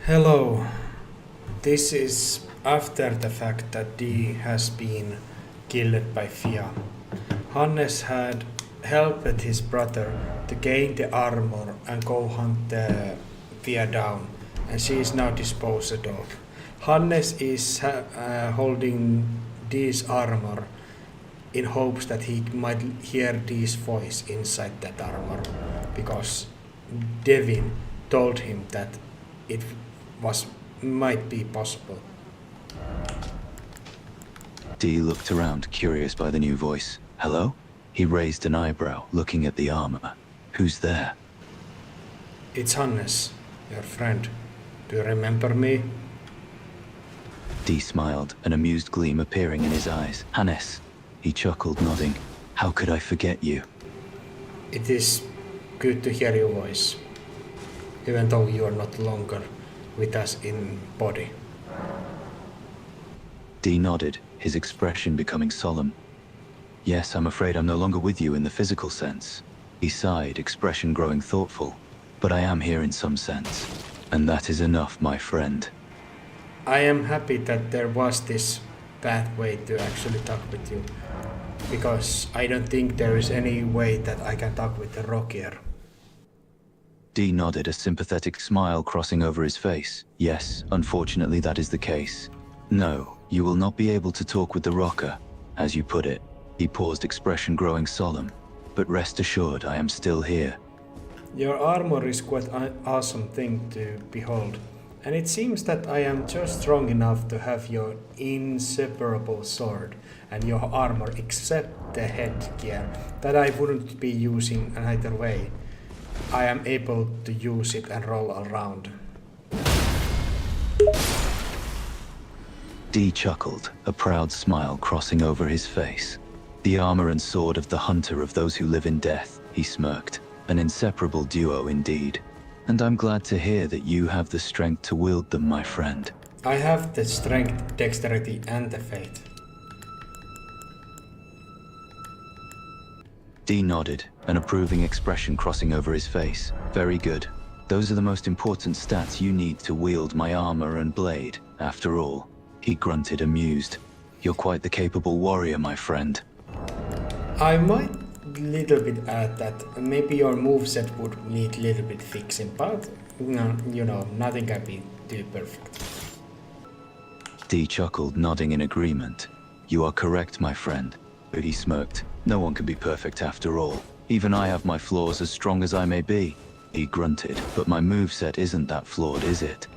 Hello. This is after the fact that Dee has been killed by Fia. Hannes had helped his brother to gain the armor and go hunt the Fia down, and she is now disposed of. Hannes is holding Dee's armor in hopes that he might hear Dee's voice inside that armor, because Devin told him that it was might be possible. Dee looked around, curious by the new voice. Hello? He raised an eyebrow, looking at the armor. Who's there? It's Hannes, your friend. Do you remember me? Dee smiled, an amused gleam appearing in his eyes. Hannes. He chuckled, nodding. How could I forget you? It is good to hear your voice, even though you are not longer with us in body. Dee nodded, his expression becoming solemn. Yes, I'm afraid I'm no longer with you in the physical sense. He sighed, expression growing thoughtful. But I am here in some sense. And that is enough, my friend. I am happy that there was this pathway to actually talk with you, because I don't think there is any way that I can talk with the rock here. Dee nodded, a sympathetic smile crossing over his face. Yes, unfortunately that is the case. No, you will not be able to talk with the rocker, as you put it. He paused, expression growing solemn. But rest assured, I am still here. Your armor is quite an awesome thing to behold, and it seems that I am just strong enough to have your inseparable sword and your armor except the headgear that I wouldn't be using either way. I am able to use it and roll around. Dee chuckled, a proud smile crossing over his face. The armor and sword of the hunter of those who live in death, he smirked. An inseparable duo indeed. And I'm glad to hear that you have the strength to wield them, my friend. I have the strength, dexterity, and the faith. Dee nodded, an approving expression crossing over his face. Very good. Those are the most important stats you need to wield my armor and blade, after all. He grunted, amused. You're quite the capable warrior, my friend. I might little bit add that maybe your moveset would need little bit fixing, but no, nothing can be too perfect. Dee chuckled, nodding in agreement. You are correct, my friend. But he smirked. No one can be perfect after all. Even I have my flaws, as strong as I may be. He grunted, but my moveset isn't that flawed, is it?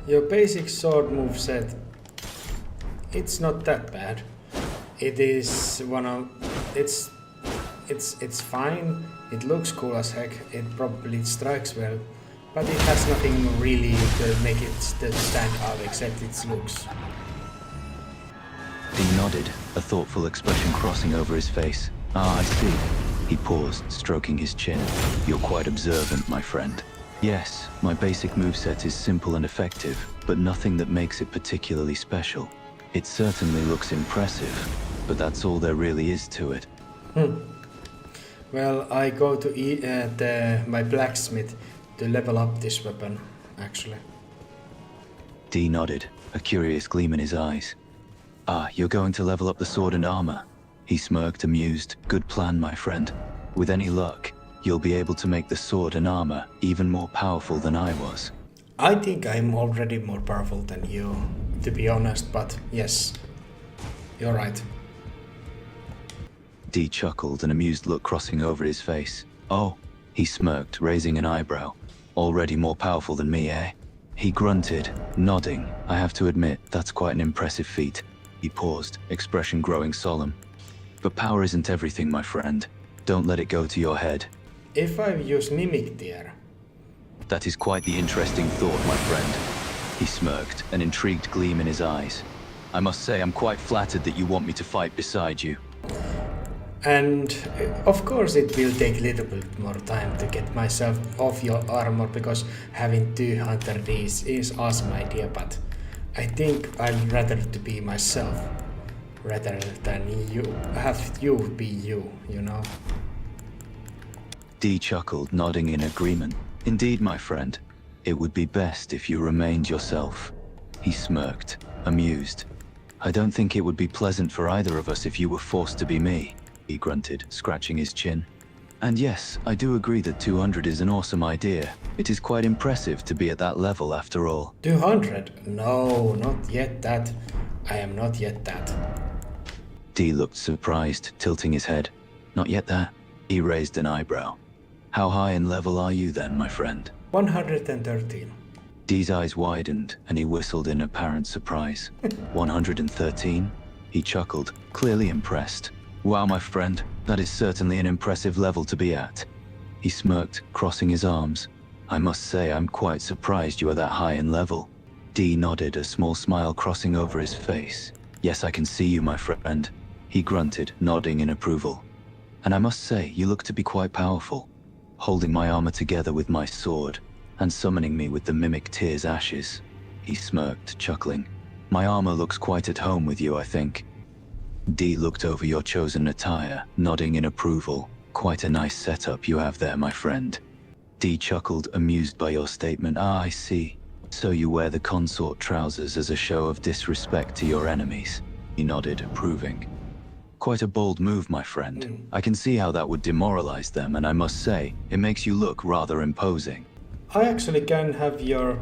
Your basic sword moveset, it's not that bad. It is it's fine. It looks cool as heck. It probably strikes well, but it has nothing really to make it stand out except its looks. He nodded, a thoughtful expression crossing over his face. Ah, I see. He paused, stroking his chin. You're quite observant, my friend. Yes, my basic moveset is simple and effective, but nothing that makes it particularly special. It certainly looks impressive, but that's all there really is to it. Well, I go to my blacksmith to level up this weapon, actually. Dee nodded, a curious gleam in his eyes. Ah, you're going to level up the sword and armor. He smirked, amused. Good plan, my friend. With any luck, you'll be able to make the sword and armor even more powerful than I was. I think I'm already more powerful than you, to be honest, but yes, you're right. Dee chuckled, an amused look crossing over his face. Oh, he smirked, raising an eyebrow. Already more powerful than me, eh? He grunted, nodding. I have to admit, that's quite an impressive feat. He paused, expression growing solemn. But power isn't everything, my friend. Don't let it go to your head. If I use mimic there. That is quite the interesting thought, my friend. He smirked, an intrigued gleam in his eyes. I must say I'm quite flattered that you want me to fight beside you. And of course it will take a little bit more time to get myself off your armor, because having two Hunter Ds is awesome idea, but I think I'd rather to be myself rather than have you be you, you know? Dee chuckled, nodding in agreement. Indeed, my friend. It would be best if you remained yourself. He smirked, amused. I don't think it would be pleasant for either of us if you were forced to be me, he grunted, scratching his chin. And yes, I do agree that 200 is an awesome idea. It is quite impressive to be at that level after all. 200? No, not yet that. I am not yet that. D looked surprised, tilting his head. Not yet that? He raised an eyebrow. How high in level are you then, my friend? 113. D's eyes widened, and he whistled in apparent surprise. 113? He chuckled, clearly impressed. Wow, my friend, that is certainly an impressive level to be at. He smirked, crossing his arms. I must say I'm quite surprised you are that high in level. D nodded, a small smile crossing over his face. Yes, I can see you, my friend. He grunted, nodding in approval. And I must say, you look to be quite powerful. Holding my armor together with my sword, and summoning me with the mimic Tyr's ashes. He smirked, chuckling. My armor looks quite at home with you, I think. D looked over your chosen attire, nodding in approval. Quite a nice setup you have there, my friend. D chuckled, amused by your statement. Ah, I see. So you wear the consort trousers as a show of disrespect to your enemies. He nodded, approving. Quite a bold move, my friend. I can see how that would demoralize them, and I must say, it makes you look rather imposing. I actually can have your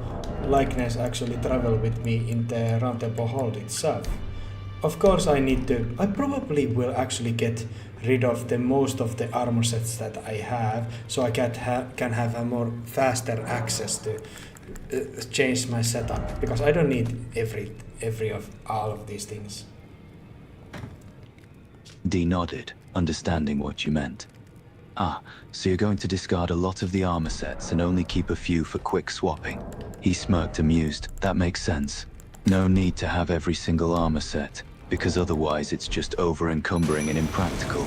likeness actually travel with me in the Round Temple Hall itself. Of course I probably will actually get rid of the most of the armor sets that I have, so I can have a more faster access to change my setup, because I don't need all of these things. D nodded, understanding what you meant. Ah, so you're going to discard a lot of the armor sets and only keep a few for quick swapping. He smirked, amused. That makes sense. No need to have every single armor set, because otherwise it's just over-encumbering and impractical.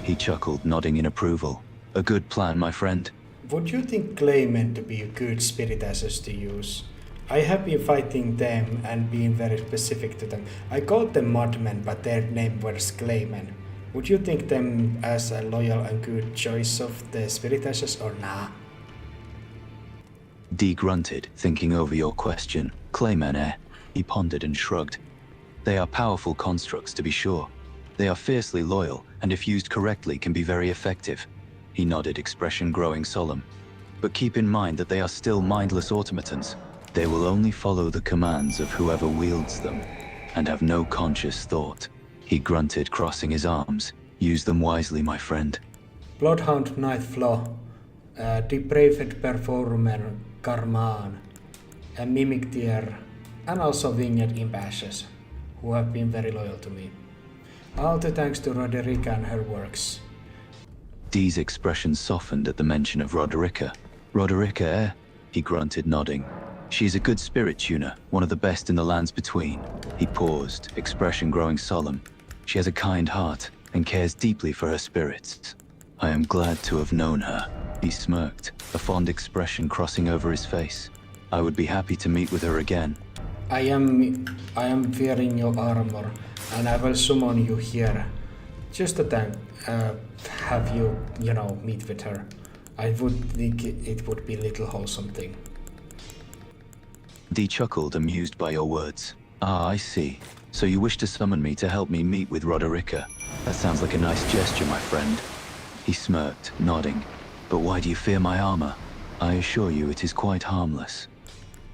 He chuckled, nodding in approval. A good plan, my friend. Would you think Claymen to be good spirit asses to use? I have been fighting them and being very specific to them. I called them Mudmen, but their name was Claymen. Would you think them as a loyal and good choice of the spirit ashes or nah? D grunted, thinking over your question. Claymen, eh? He pondered and shrugged. They are powerful constructs, to be sure. They are fiercely loyal, and if used correctly can be very effective. He nodded, expression growing solemn. But keep in mind that they are still mindless automatons. They will only follow the commands of whoever wields them, and have no conscious thought. He grunted, crossing his arms. Use them wisely, my friend. Bloodhound Night Flaw, Depraved Performer Karman, a Mimic Tier, and also Winged Impasses, who have been very loyal to me. All the thanks to Roderica and her works. Dee's expression softened at the mention of Roderica. Roderica, eh? He grunted, nodding. She's a good spirit tuner, one of the best in the lands between. He paused, expression growing solemn. She has a kind heart, and cares deeply for her spirits. I am glad to have known her. He smirked, a fond expression crossing over his face. I would be happy to meet with her again. I am wearing your armor, and I will summon you here. Just to have you, meet with her. I would think it would be a little wholesome thing. Dee chuckled, amused by your words. Ah, I see. So you wish to summon me to help me meet with Roderica. That sounds like a nice gesture, my friend. He smirked, nodding. But why do you fear my armor? I assure you it is quite harmless.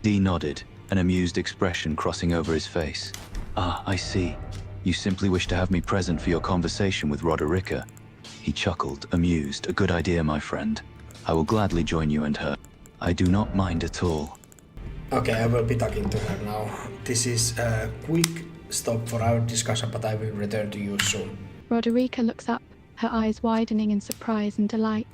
Dee nodded, an amused expression crossing over his face. Ah, I see. You simply wish to have me present for your conversation with Roderica. He chuckled, amused. A good idea, my friend. I will gladly join you and her. I do not mind at all. Okay, I will be talking to her now. This is a quick stop for our discussion, but I will return to you soon. Roderica looks up, her eyes widening in surprise and delight.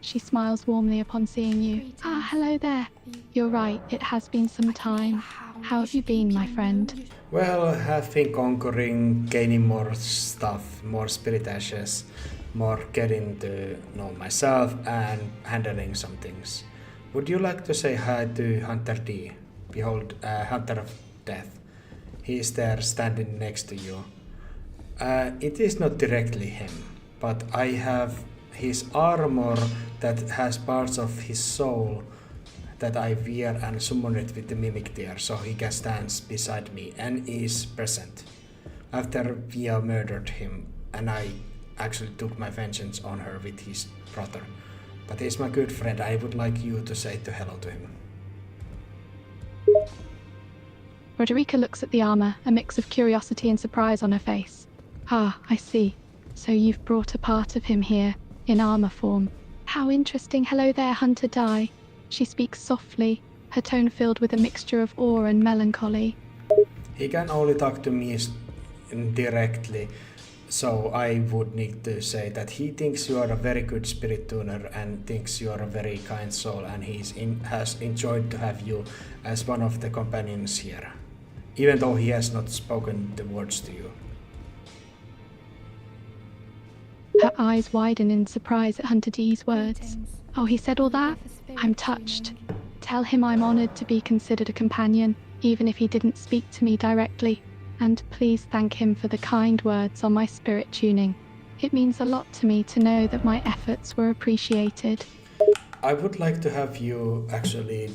She smiles warmly upon seeing you. Ah, hello there. You're right, it has been some time. How have you been, my friend? Well, have been conquering, gaining more stuff, more spirit ashes, more getting to know myself, and handling some things. Would you like to say hi to Hunter D? Behold, Hunter of Death. He is there standing next to you. It is not directly him, but I have his armor that has parts of his soul that I wear and summon it with the mimic tear so he can stand beside me and is present. After Via murdered him, and I actually took my vengeance on her with his brother. But he's my good friend, I would like you to say hello to him. Roderica looks at the armor, a mix of curiosity and surprise on her face. Ah, I see. So you've brought a part of him here, in armor form. How interesting. Hello there, Hunter Dai. She speaks softly, her tone filled with a mixture of awe and melancholy. He can only talk to me directly, so I would need to say that he thinks you are a very good spirit tuner and thinks you are a very kind soul, and has enjoyed to have you as one of the companions here, even though he has not spoken the words to you. Her eyes widen in surprise at Hunter D's words. Oh, he said all that? I'm touched. Tell him I'm honored to be considered a companion, even if he didn't speak to me directly. And please thank him for the kind words on my spirit tuning. It means a lot to me to know that my efforts were appreciated. I would like to have you actually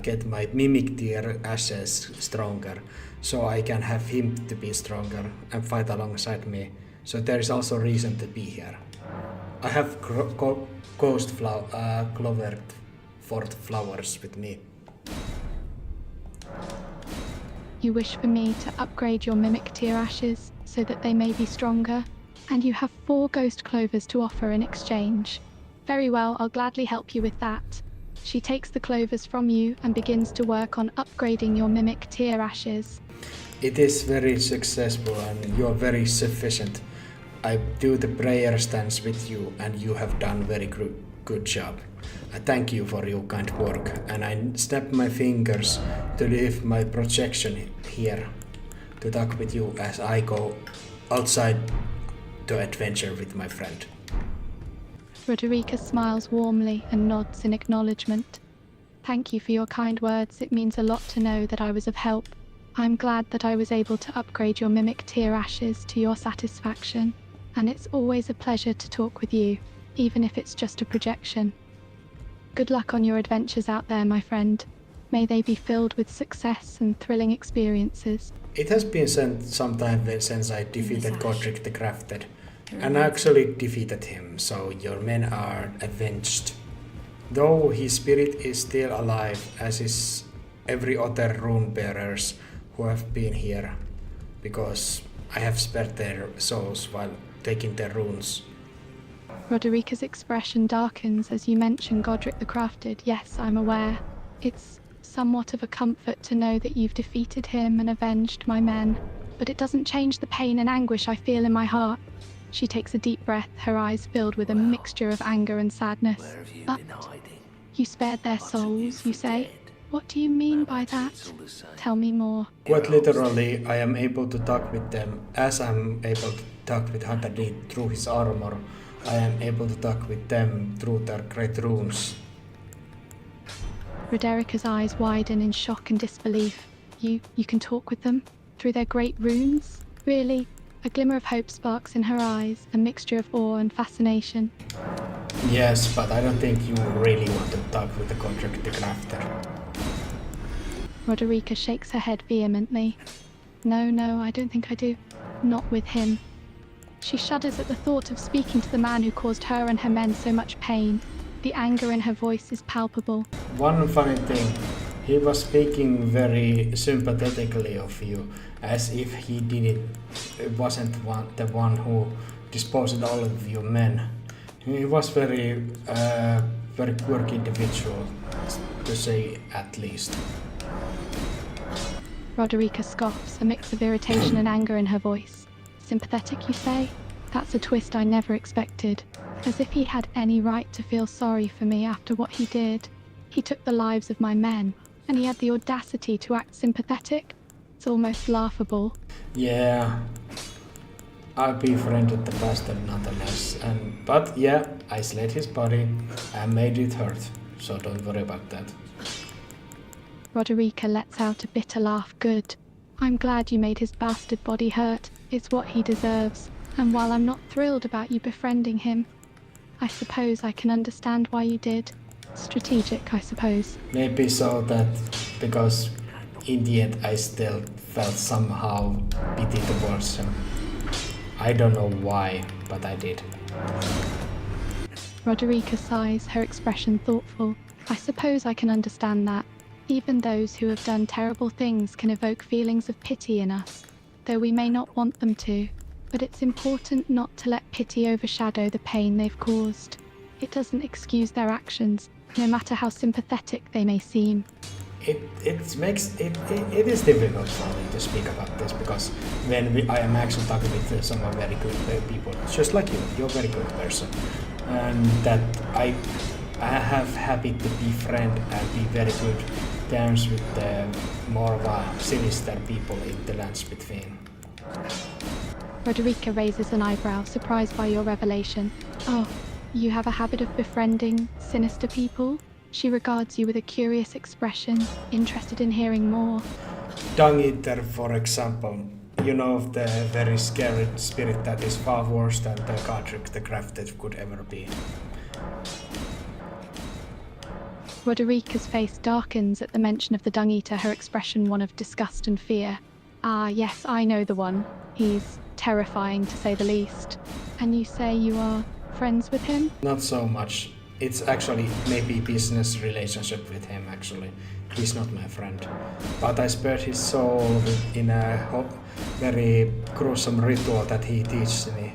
get my mimic tier ashes stronger, so I can have him to be stronger and fight alongside me. So there is also reason to be here. I have ghost clovered fort flowers with me. You wish for me to upgrade your mimic tier ashes so that they may be stronger, and you have 4 ghost clovers to offer in exchange. Very well, I'll gladly help you with that. She takes the clovers from you and begins to work on upgrading your mimic tier ashes. It is very successful and you are very sufficient. I do the prayer stance with you and you have done very good job. I thank you for your kind work, and I snap my fingers to leave my projection here to talk with you as I go outside to adventure with my friend. Roderica smiles warmly and nods in acknowledgement. Thank you for your kind words. It means a lot to know that I was of help. I'm glad that I was able to upgrade your mimic tier ashes to your satisfaction, and it's always a pleasure to talk with you, even if it's just a projection. Good luck on your adventures out there, my friend. May they be filled with success and thrilling experiences. It has been some time since I defeated Godric the Crafted, and actually defeated him, so your men are avenged. Though his spirit is still alive, as is every other rune bearers who have been here, because I have spared their souls while taking their runes. Roderica's expression darkens as you mention Godric the Crafted. Yes, I'm aware. It's somewhat of a comfort to know that you've defeated him and avenged my men, but it doesn't change the pain and anguish I feel in my heart. She takes a deep breath, her eyes filled with a mixture of anger and sadness. But you spared their souls, you say? What do you mean by that? Tell me more. Quite literally, I am able to talk with them as I'm able to talk with Hunter D through his armor. I am able to talk with them through their great runes. Roderica's eyes widen in shock and disbelief. You can talk with them? Through their great runes? Really? A glimmer of hope sparks in her eyes, a mixture of awe and fascination. Yes, but I don't think you really want to talk with the Godric the Crafter. Roderica shakes her head vehemently. No, I don't think I do. Not with him. She shudders at the thought of speaking to the man who caused her and her men so much pain. The anger in her voice is palpable. One funny thing, he was speaking very sympathetically of you, as if he wasn't the one who disposed all of your men. He was very quirky individual, to say at least. Roderica scoffs, a mix of irritation and anger in her voice. Sympathetic, you say? That's a twist I never expected. As if he had any right to feel sorry for me after what he did. He took the lives of my men, and he had the audacity to act sympathetic? It's almost laughable. Yeah, I befriended the bastard nonetheless, but yeah, I slayed his body and made it hurt, so don't worry about that. Roderica lets out a bitter laugh. Good. I'm glad you made his bastard body hurt. It's what he deserves. And while I'm not thrilled about you befriending him, I suppose I can understand why you did. Strategic, I suppose. Maybe so that because in the end I still felt somehow pity towards him. I don't know why, but I did. Roderica sighs, her expression thoughtful. I suppose I can understand that. Even those who have done terrible things can evoke feelings of pity in us, though we may not want them to. But it's important not to let pity overshadow the pain they've caused. It doesn't excuse their actions, no matter how sympathetic they may seem. It is difficult for me to speak about this because I am actually talking with some very good people, just like you're a very good person, and that I have happy to befriend and be very good terms with the more of a sinister people in the lands between. Roderica raises an eyebrow, surprised by your revelation. Oh, you have a habit of befriending sinister people? She regards you with a curious expression, interested in hearing more. Dung Eater, for example, you know of the very scary spirit that is far worse than the Godric the Crafted could ever be. Roderica's face darkens at the mention of the Dung Eater, her expression one of disgust and fear. Ah, yes, I know the one. He's terrifying, to say the least. And you say you are friends with him? Not so much. It's actually maybe business relationship with him, actually. He's not my friend. But I spared his soul in a very gruesome ritual that he teaches me.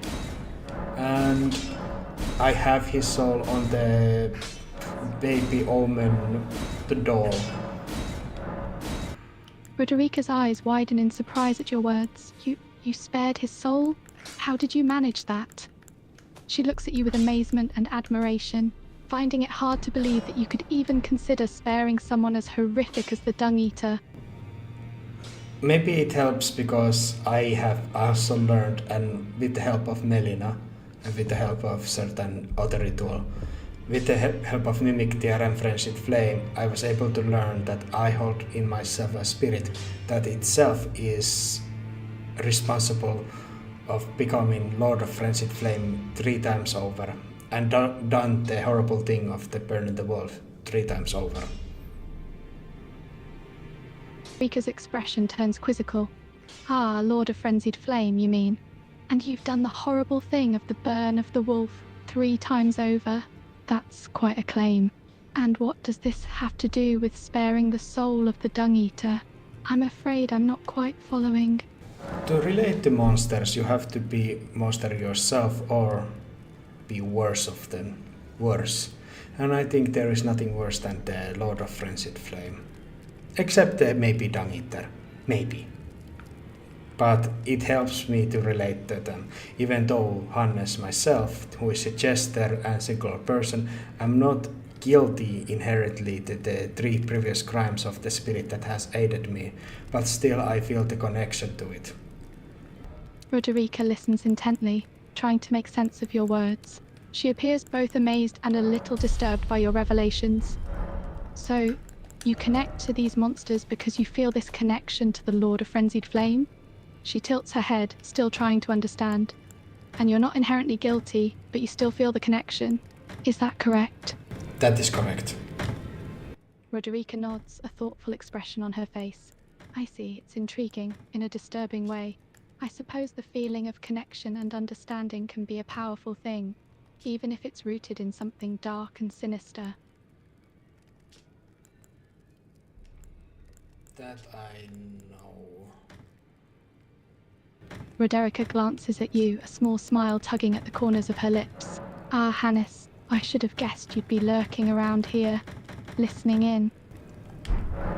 And I have his soul on the baby omen, the doll. Roderica's eyes widen in surprise at your words. You spared his soul? How did you manage that? She looks at you with amazement and admiration, finding it hard to believe that you could even consider sparing someone as horrific as the Dung Eater. Maybe it helps because I have also learned, and with the help of Melina, and with the help of certain other ritual, with the help of Mimic Tiara and Friendship Flame, I was able to learn that I hold in myself a spirit that itself is responsible of becoming Lord of Friendship Flame 3 times over, and done the horrible thing of the burning the world 3 times over. Rika's expression turns quizzical. Ah, Lord of Frenzied Flame, you mean? And you've done the horrible thing of the burn of the wolf 3 times over? That's quite a claim. And what does this have to do with sparing the soul of the Dung Eater? I'm afraid I'm not quite following. To relate to monsters, you have to be monster yourself or be worse of them. Worse. And I think there is nothing worse than the Lord of Frenzied Flame. Except maybe Dung Eater. Maybe. But it helps me to relate to them. Even though Hannes myself, who is a jester and singular person, am not guilty inherently to the 3 previous crimes of the spirit that has aided me, but still I feel the connection to it. Roderica listens intently, trying to make sense of your words. She appears both amazed and a little disturbed by your revelations. So, you connect to these monsters because you feel this connection to the Lord of Frenzied Flame? She tilts her head, still trying to understand. And you're not inherently guilty, but you still feel the connection. Is that correct? That is correct. Roderica nods, a thoughtful expression on her face. I see, it's intriguing, in a disturbing way. I suppose the feeling of connection and understanding can be a powerful thing, even if it's rooted in something dark and sinister. That I know. Roderica glances at you, a small smile tugging at the corners of her lips. Ah, Hannes, I should have guessed you'd be lurking around here, listening in.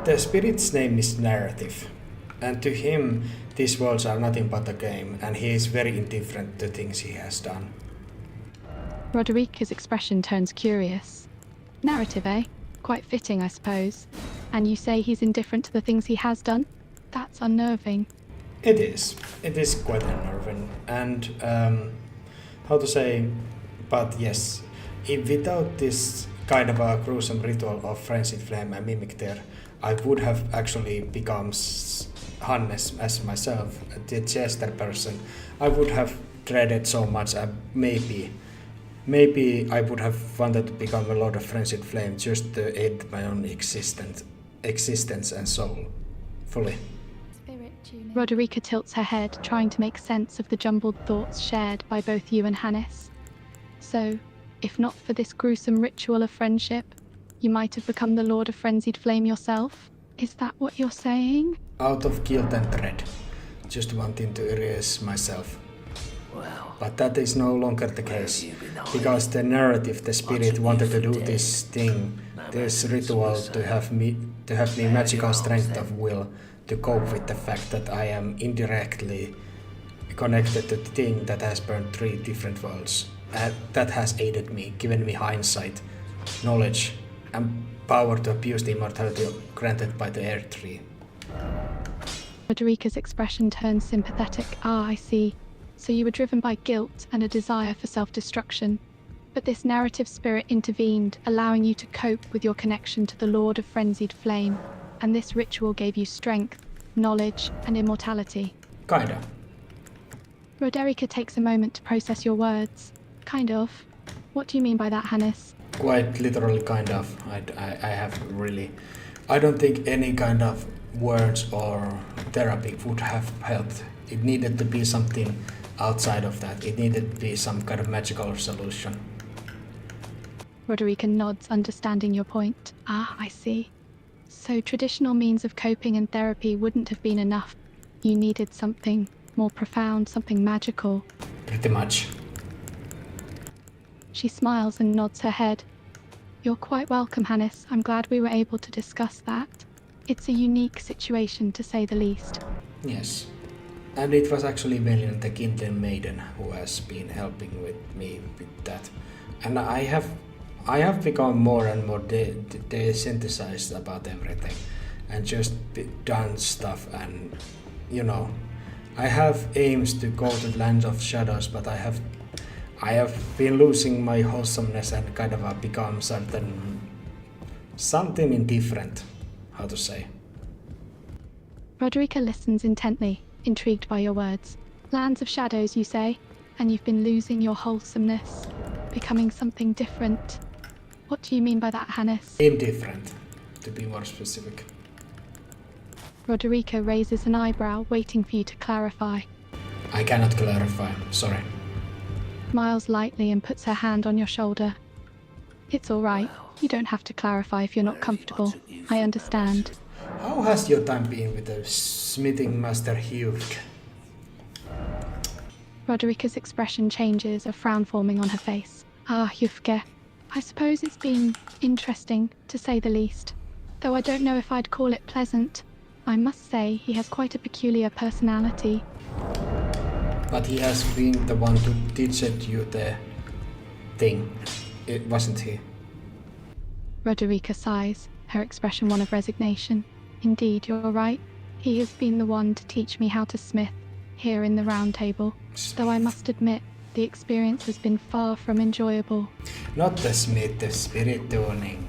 The spirit's name is Narrative, and to him these worlds are nothing but a game, and he is very indifferent to things he has done. Roderica's expression turns curious. Narrative, eh? Quite fitting, I suppose. And you say he's indifferent to the things he has done? That's unnerving. It is. It is quite unnerving, and how to say, but yes, if without this kind of a gruesome ritual of Frenzied Flame and Mimic Tear, I would have actually become Hannes as myself, the jester person. I would have dreaded so much and maybe Maybe I would have wanted to become a Lord of Frenzied Flame just to aid my own existence and soul fully. Roderica tilts her head, trying to make sense of the jumbled thoughts shared by both you and Hannes. So, if not for this gruesome ritual of friendship, you might have become the Lord of Frenzied Flame yourself? Is that what you're saying? Out of guilt and dread, just wanting to erase myself. But that is no longer the case, because the narrative, the spirit wanted to do this thing, this ritual to have me magical strength of will to cope with the fact that I am indirectly connected to the thing that has burned 3 different worlds. That has aided me, given me hindsight, knowledge, and power to abuse the immortality granted by the Air Tree. Roderica's expression turns sympathetic. Ah, I see. So you were driven by guilt and a desire for self-destruction. But this narrative spirit intervened, allowing you to cope with your connection to the Lord of Frenzied Flame. And this ritual gave you strength, knowledge, and immortality. Kinda. Roderica takes a moment to process your words. Kind of. What do you mean by that, Hannes? Quite literally, kind of. I don't think any kind of words or therapy would have helped. It needed to be something outside of that. It needed to be some kind of magical solution. Roderica nods, understanding your point. Ah, I see. So traditional means of coping and therapy wouldn't have been enough. You needed something more profound, something magical. Pretty much. She smiles and nods her head. You're quite welcome, Hannes. I'm glad we were able to discuss that. It's a unique situation, to say the least. Yes. And it was actually Melian the Kindling Maiden who has been helping with me with that. And I have become more and more desensitized about everything. And just done stuff and, I have aims to go to the Land of Shadows, but I have been losing my wholesomeness and kind of become something indifferent, how to say. Roderica listens intently, intrigued by your words. Lands of Shadows, you say, and you've been losing your wholesomeness, becoming something different. What do you mean by that, Hannes? Indifferent, to be more specific. Roderica raises an eyebrow, waiting for you to clarify. I cannot clarify, sorry. Smiles lightly and puts her hand on your shoulder. It's all right. You don't have to clarify if you're not comfortable. I understand. How has your time been with the smithing master Hugh? Roderica's expression changes, a frown forming on her face. Ah, Yufke. I suppose it's been interesting, to say the least. Though I don't know if I'd call it pleasant. I must say, he has quite a peculiar personality. But he has been the one to teach you the thing, wasn't he? Roderica sighs, her expression one of resignation. Indeed, you're right. He has been the one to teach me how to smith, here in the Round Table. Though I must admit, the experience has been far from enjoyable. Not the smith, the spirit tuning.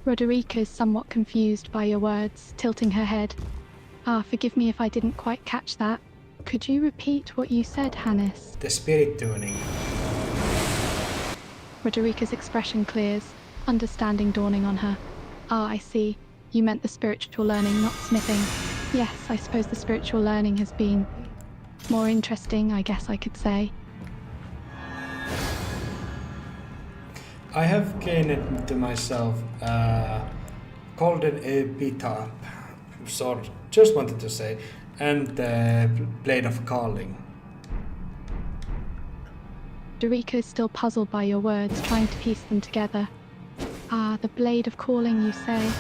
Roderica is somewhat confused by your words, tilting her head. Ah, forgive me if I didn't quite catch that. Could you repeat what you said, Hannes? The spirit tuning. Roderica's expression clears, understanding dawning on her. Ah, I see. You meant the spiritual learning, not smithing. Yes, I suppose the spiritual learning has been more interesting, I guess I could say. I have gained to myself golden epitaph sword, just wanted to say, and the blade of calling. Roderica is still puzzled by your words, trying to piece them together. Ah, the blade of calling, you say.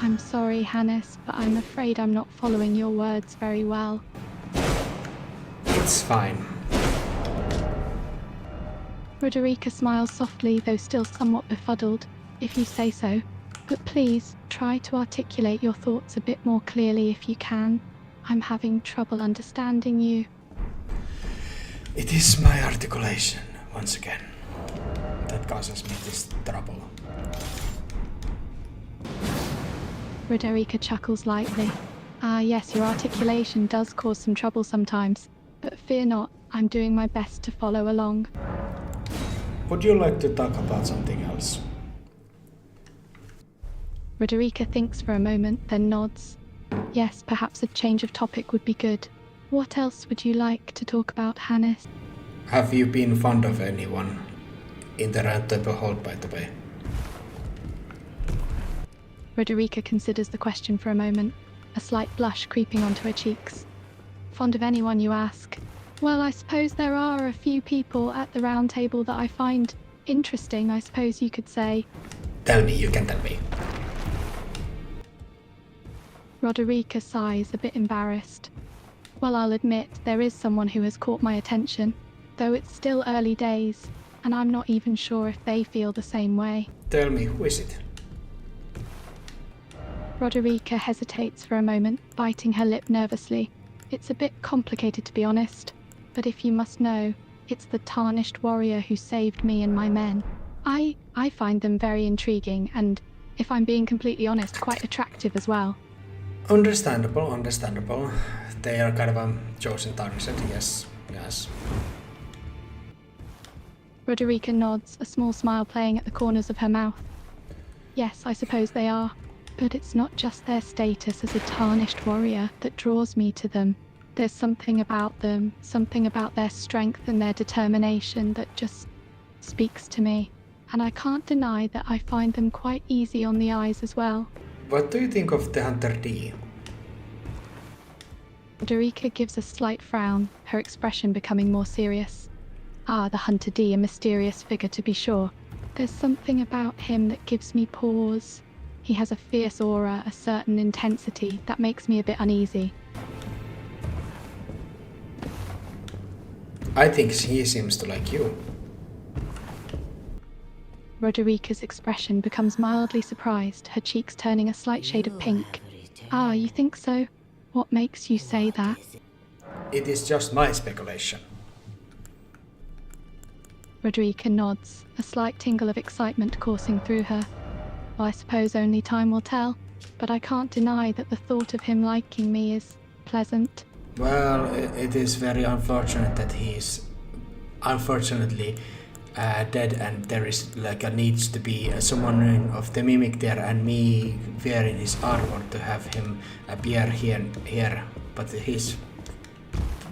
I'm sorry, Hannes, but I'm afraid I'm not following your words very well. It's fine. Roderica smiles softly, though still somewhat befuddled, if you say so. But please, try to articulate your thoughts a bit more clearly if you can. I'm having trouble understanding you. It is my articulation, once again, that causes me this trouble. Roderica chuckles lightly. Ah, yes, your articulation does cause some trouble sometimes. But fear not, I'm doing my best to follow along. Would you like to talk about something else? Roderica thinks for a moment, then nods. Yes, perhaps a change of topic would be good. What else would you like to talk about, Hannes? Have you been fond of anyone in the Round Table Hold, by the way? Roderica considers the question for a moment, a slight blush creeping onto her cheeks. Fond of anyone, you ask? Well, I suppose there are a few people at the round table that I find interesting, I suppose you could say. Tell me, you can tell me. Roderica sighs, a bit embarrassed. Well, I'll admit, there is someone who has caught my attention, though it's still early days, and I'm not even sure if they feel the same way. Tell me, who is it? Roderica hesitates for a moment, biting her lip nervously. It's a bit complicated, to be honest, but if you must know, it's the tarnished warrior who saved me and my men. I find them very intriguing and, if I'm being completely honest, quite attractive as well. Understandable. They are kind of a chosen target, yes. Roderica nods, a small smile playing at the corners of her mouth. Yes, I suppose they are. But it's not just their status as a tarnished warrior that draws me to them. There's something about them, something about their strength and their determination that just speaks to me. And I can't deny that I find them quite easy on the eyes as well. What do you think of the Hunter D? Roderica gives a slight frown, her expression becoming more serious. Ah, the Hunter D, a mysterious figure to be sure. There's something about him that gives me pause. He has a fierce aura, a certain intensity that makes me a bit uneasy. I think he seems to like you. Roderica's expression becomes mildly surprised, her cheeks turning a slight shade of pink. Ah, you think so? What makes you say that? It is just my speculation. Roderica nods, a slight tingle of excitement coursing through her. Well, I suppose only time will tell, but I can't deny that the thought of him liking me is pleasant. Well, it is very unfortunate that he is unfortunately dead, and there is needs to be someone of the mimic there and me wearing his armor to have him appear here. But his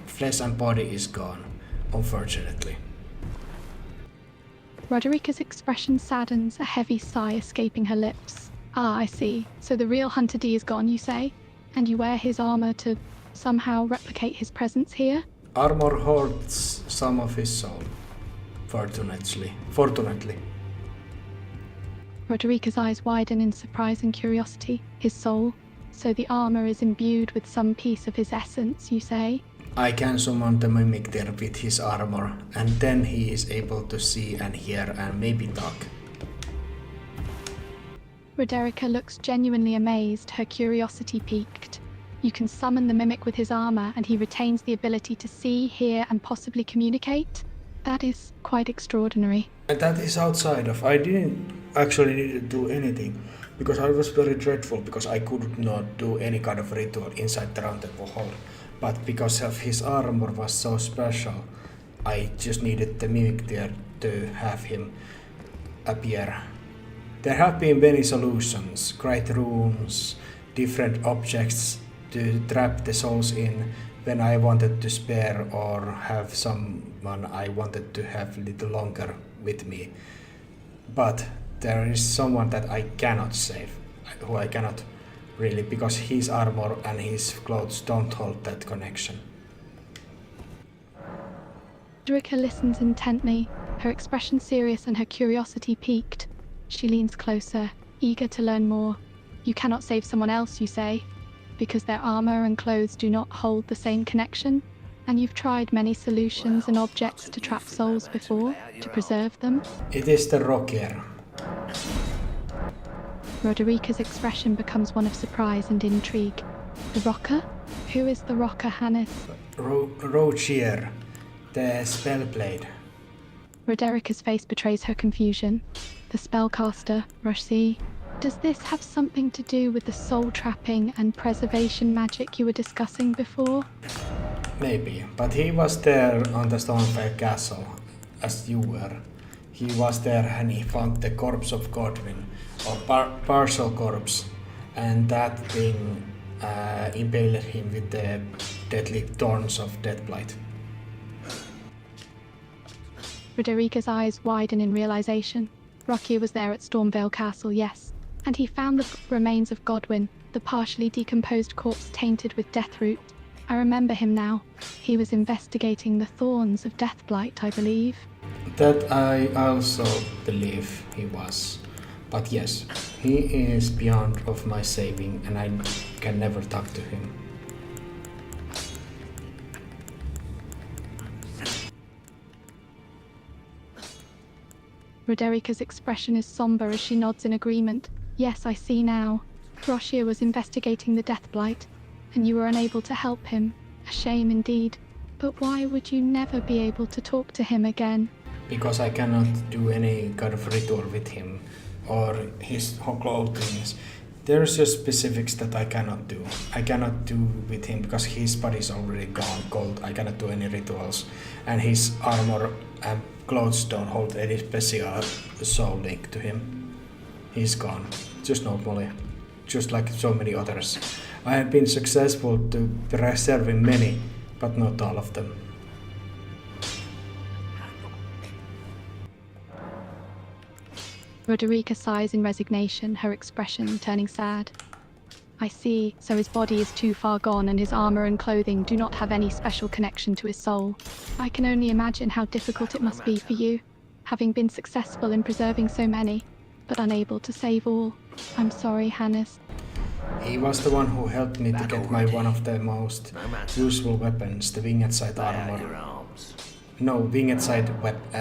flesh and body is gone, unfortunately. Roderica's expression saddens, a heavy sigh escaping her lips. Ah, I see. So the real Hunter D is gone, you say? And you wear his armor to somehow replicate his presence here? Armor holds some of his soul. Fortunately. Roderica's eyes widen in surprise and curiosity. His soul? So the armor is imbued with some piece of his essence, you say? I can summon the mimic there with his armor, and then he is able to see and hear and maybe talk. Roderica looks genuinely amazed, her curiosity piqued. You can summon the mimic with his armor, and he retains the ability to see, hear, and possibly communicate? That is quite extraordinary. And that is outside of... I didn't actually need to do anything, because I was very dreadful, because I could not do any kind of ritual inside the Round Table Hall. But because of his armor was so special, I just needed the mimic there to have him appear. There have been many solutions, great rooms, different objects to trap the souls in when I wanted to spare or have someone I wanted to have a little longer with me. But there is someone that I cannot save, who I cannot really, because his armor and his clothes don't hold that connection. Roderica listens intently, her expression serious and her curiosity piqued. She leans closer, eager to learn more. You cannot save someone else, you say, because their armor and clothes do not hold the same connection? And you've tried many solutions and objects to trap souls before, to preserve them? It is the Rocker. Roderica's expression becomes one of surprise and intrigue. The Rocker? Who is the Rocker, Hannes? Rochier, the Spellblade. Roderica's face betrays her confusion. The spellcaster, Roshi. Does this have something to do with the soul trapping and preservation magic you were discussing before? Maybe, but he was there on the Stonefell Castle, as you were. he was there and he found the corpse of Godwin, or partial corpse, and that thing impaled him with the deadly thorns of Deathblight. Frederica's eyes widen in realization. Rocky was there at Stormvale Castle, yes, and he found the remains of Godwin, the partially decomposed corpse tainted with Deathroot. I remember him now. He was investigating the thorns of Deathblight, I believe. That I also believe he was. But yes, he is beyond of my saving and I can never talk to him. Roderica's expression is somber as she nods in agreement. Yes, I see now. Roshia was investigating the Deathblight, and you were unable to help him. A shame indeed. But why would you never be able to talk to him again? Because I cannot do any kind of ritual with him or his clothing. There's just specifics that I cannot do. I cannot do with him because his body is already gone, cold. I cannot do any rituals. And his armor and clothes don't hold any special soul link to him. He's gone. Just normally. Just like so many others. I have been successful to preserve many, but not all of them. Roderica sighs in resignation, her expression turning sad. I see, so his body is too far gone and his armor and clothing do not have any special connection to his soul. I can only imagine how difficult it must be for you, having been successful in preserving so many, but unable to save all. I'm sorry, Hannes. He was the one who helped me to get my one of the most useful weapons, the winged scythe armor. No, winged scythe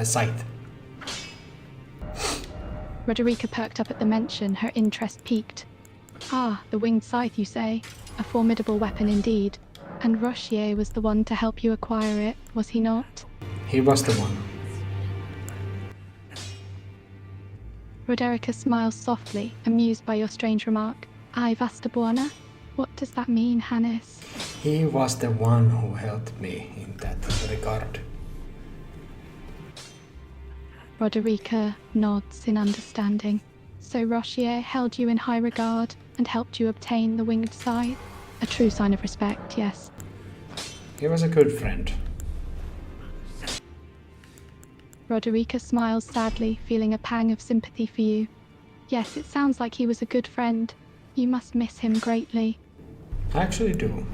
scythe. Roderica perked up at the mention, her interest piqued. Ah, the winged scythe, you say? A formidable weapon indeed. And Rochier was the one to help you acquire it, was he not? He was the one. Roderica smiles softly, amused by your strange remark. Ai vasta buona? What does that mean, Hannes? He was the one who helped me in that regard. Roderica nods in understanding. So Rochier held you in high regard and helped you obtain the winged scythe? A true sign of respect, yes. He was a good friend. Roderica smiles sadly, feeling a pang of sympathy for you. Yes, it sounds like he was a good friend. You must miss him greatly. I actually do.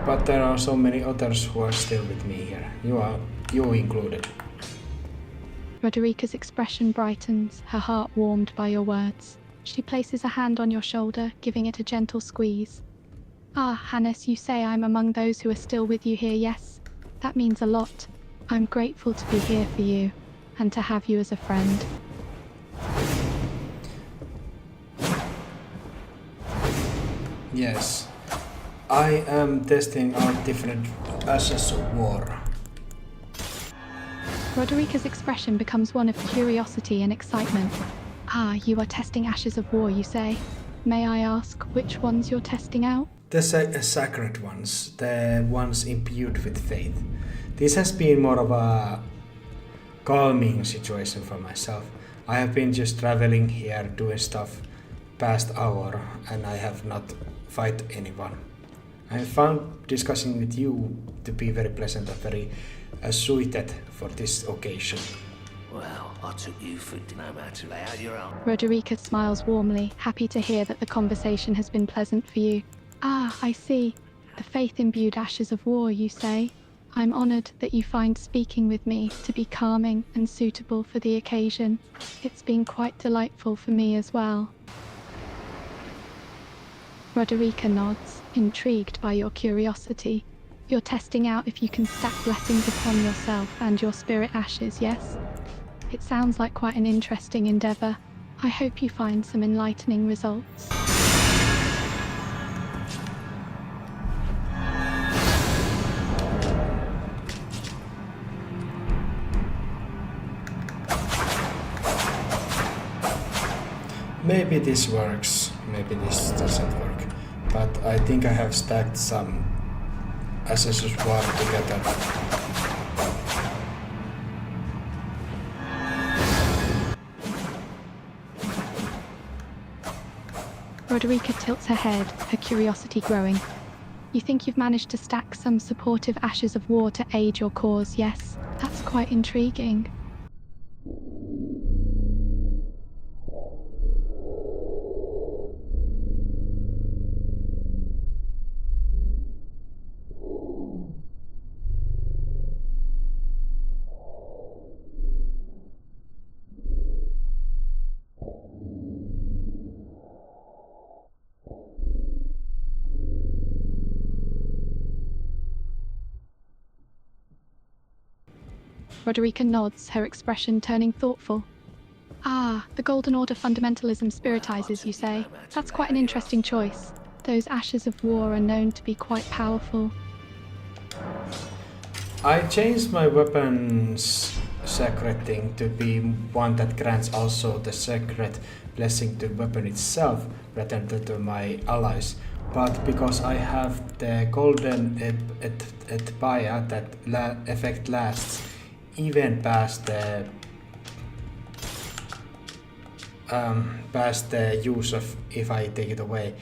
But there are so many others who are still with me here. You included. Roderica's expression brightens, her heart warmed by your words. She places a hand on your shoulder, giving it a gentle squeeze. Ah, Hannes, you say I'm among those who are still with you here, yes? That means a lot. I'm grateful to be here for you, and to have you as a friend. Yes. I am testing out different ashes of war. Roderica's expression becomes one of curiosity and excitement. Ah, you are testing ashes of war, you say? May I ask which ones you're testing out? The sacred ones, the ones imbued with faith. This has been more of a calming situation for myself. I have been just traveling here, doing stuff past hour, and I have not fight anyone. I found discussing with you to be very pleasant and very suited for this occasion. Well, I took you for no matter lay out your own. Roderica smiles warmly, happy to hear that the conversation has been pleasant for you. Ah, I see. The faith-imbued ashes of war, you say? I'm honoured that you find speaking with me to be calming and suitable for the occasion. It's been quite delightful for me as well. Roderica nods, intrigued by your curiosity. You're testing out if you can stack blessings upon yourself and your spirit ashes, yes? It sounds like quite an interesting endeavour. I hope you find some enlightening results. Maybe this works, maybe this doesn't work, but I think I have stacked some ashes of war together. Roderica tilts her head, her curiosity growing. You think you've managed to stack some supportive ashes of war to aid your cause, yes? That's quite intriguing. Roderica nods, her expression turning thoughtful. Ah, the Golden Order fundamentalism spiritizes, you say? That's quite an interesting choice. Those ashes of war are known to be quite powerful. I changed my weapon's sacred thing to be one that grants also the sacred blessing to the weapon itself rather than to my allies. But because I have the golden etbaya that effect lasts even past the use of if I take it away,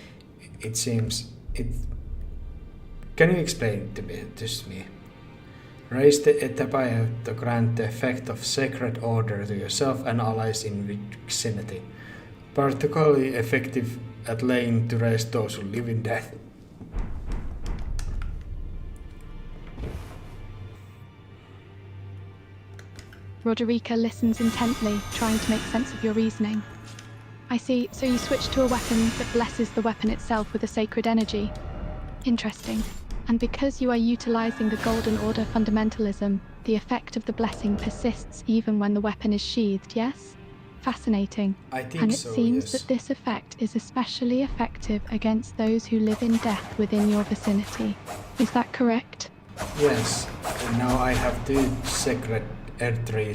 it seems it. Can you explain this to me? Raise the etbaya to grant the effect of sacred order to yourself and allies in vicinity, particularly effective at laying to rest those who live in death. Roderica listens intently, trying to make sense of your reasoning. I see, so you switch to a weapon that blesses the weapon itself with a sacred energy. Interesting. And because you are utilizing the Golden Order fundamentalism, the effect of the blessing persists even when the weapon is sheathed, yes? Fascinating. I think and it so, seems yes. that this effect is especially effective against those who live in death within your vicinity. Is that correct? Yes, and now I have two sacred R3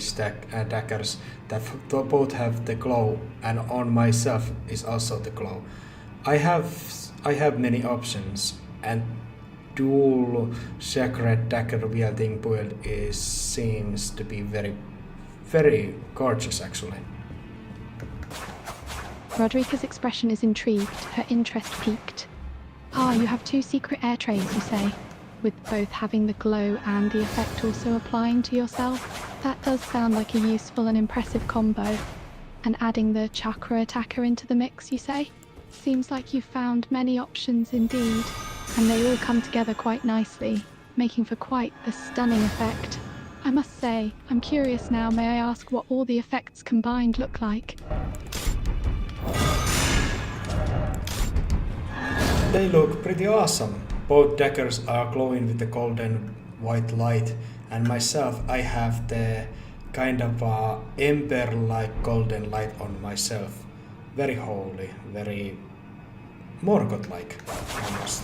daggers that both have the glow, and on myself is also the glow. I have many options, and dual sacred dagger wielding build seems to be very, very gorgeous actually. Roderica's expression is intrigued, her interest piqued. Ah, you have two secret air trays, you say? With both having the glow and the effect also applying to yourself? That does sound like a useful and impressive combo. And adding the chakra attacker into the mix, you say? Seems like you've found many options indeed, and they all come together quite nicely, making for quite the stunning effect. I must say, I'm curious now, may I ask what all the effects combined look like? They look pretty awesome. Both daggers are glowing with the golden white light, and myself I have the kind of ember-like golden light on myself. Very holy, very more godlike almost.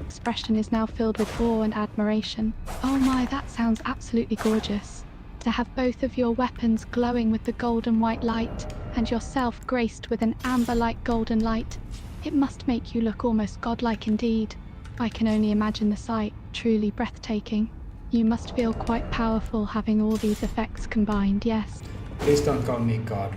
Expression is now filled with awe and admiration. Oh my, that sounds absolutely gorgeous. To have both of your weapons glowing with the golden white light, and yourself graced with an amber-like golden light, it must make you look almost godlike indeed. I can only imagine the sight, truly breathtaking. You must feel quite powerful having all these effects combined, yes? Please don't call me God.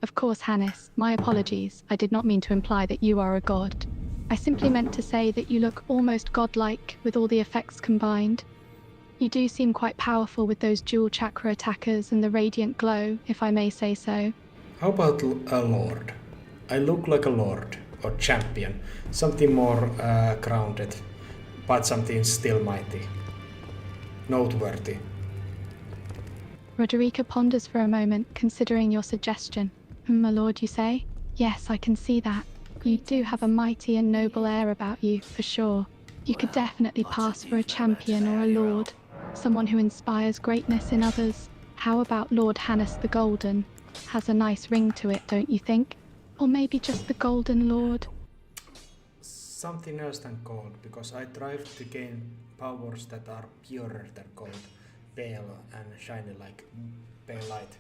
Of course, Hannes, my apologies. I did not mean to imply that you are a god. I simply meant to say that you look almost godlike with all the effects combined. You do seem quite powerful with those dual chakra attackers and the radiant glow, if I may say so. How about a lord? I look like a lord or champion, something more grounded, but something still mighty, noteworthy. Roderica ponders for a moment, considering your suggestion. My lord, you say? Yes, I can see that. You do have a mighty and noble air about you, for sure. You could definitely pass for a champion or a lord, someone who inspires greatness in others. How about Lord Hannes the Golden? Has a nice ring to it, don't you think? Or maybe just the Golden Lord? Something else than gold, because I tried to gain powers that are purer than gold, pale and shiny like pale light.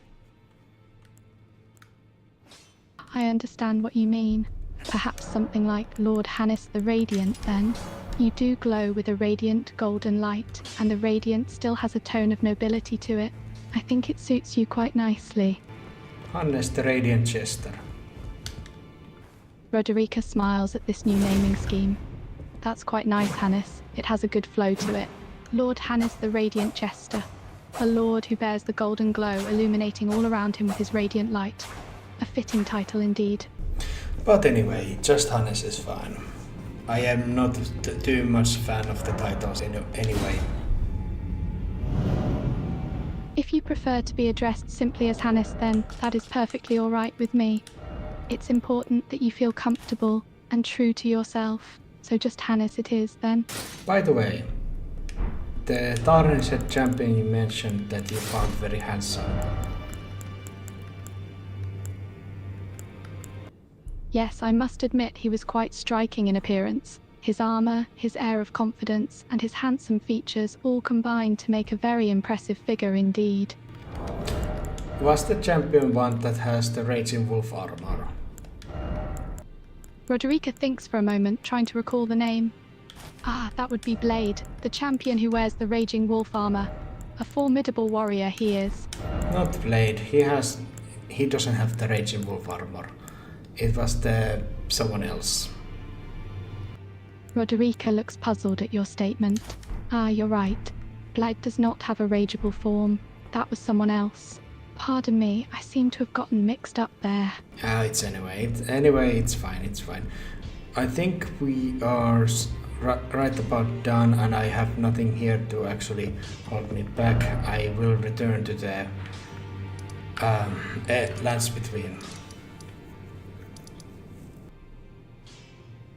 I understand what you mean. Perhaps something like Lord Hannes the Radiant, then. You do glow with a radiant golden light, and the radiant still has a tone of nobility to it. I think it suits you quite nicely. Hannes the Radiant Chester. Roderica smiles at this new naming scheme. That's quite nice, Hannes. It has a good flow to it. Lord Hannes the Radiant Jester. A lord who bears the golden glow illuminating all around him with his radiant light. A fitting title indeed. But anyway, just Hannes is fine. I am not too much fan of the titles anyway. If you prefer to be addressed simply as Hannes, then that is perfectly all right with me. It's important that you feel comfortable and true to yourself, so just Hannes it is then. By the way, the Darian set champion you mentioned that you found very handsome. Yes, I must admit he was quite striking in appearance. His armour, his air of confidence, and his handsome features all combined to make a very impressive figure indeed. Was the champion one that has the Raging Wolf armor? Roderica thinks for a moment, trying to recall the name. Ah, that would be Blade, the champion who wears the Raging Wolf armour. A formidable warrior he is. Not Blade, he doesn't have the Raging Wolf armor. It was the someone else. Roderica looks puzzled at your statement. Ah, you're right. Blade does not have a rageable form. That was someone else. Pardon me, I seem to have gotten mixed up there. It's it's fine. I think we are right about done, and I have nothing here to actually hold me back. I will return to the lands between.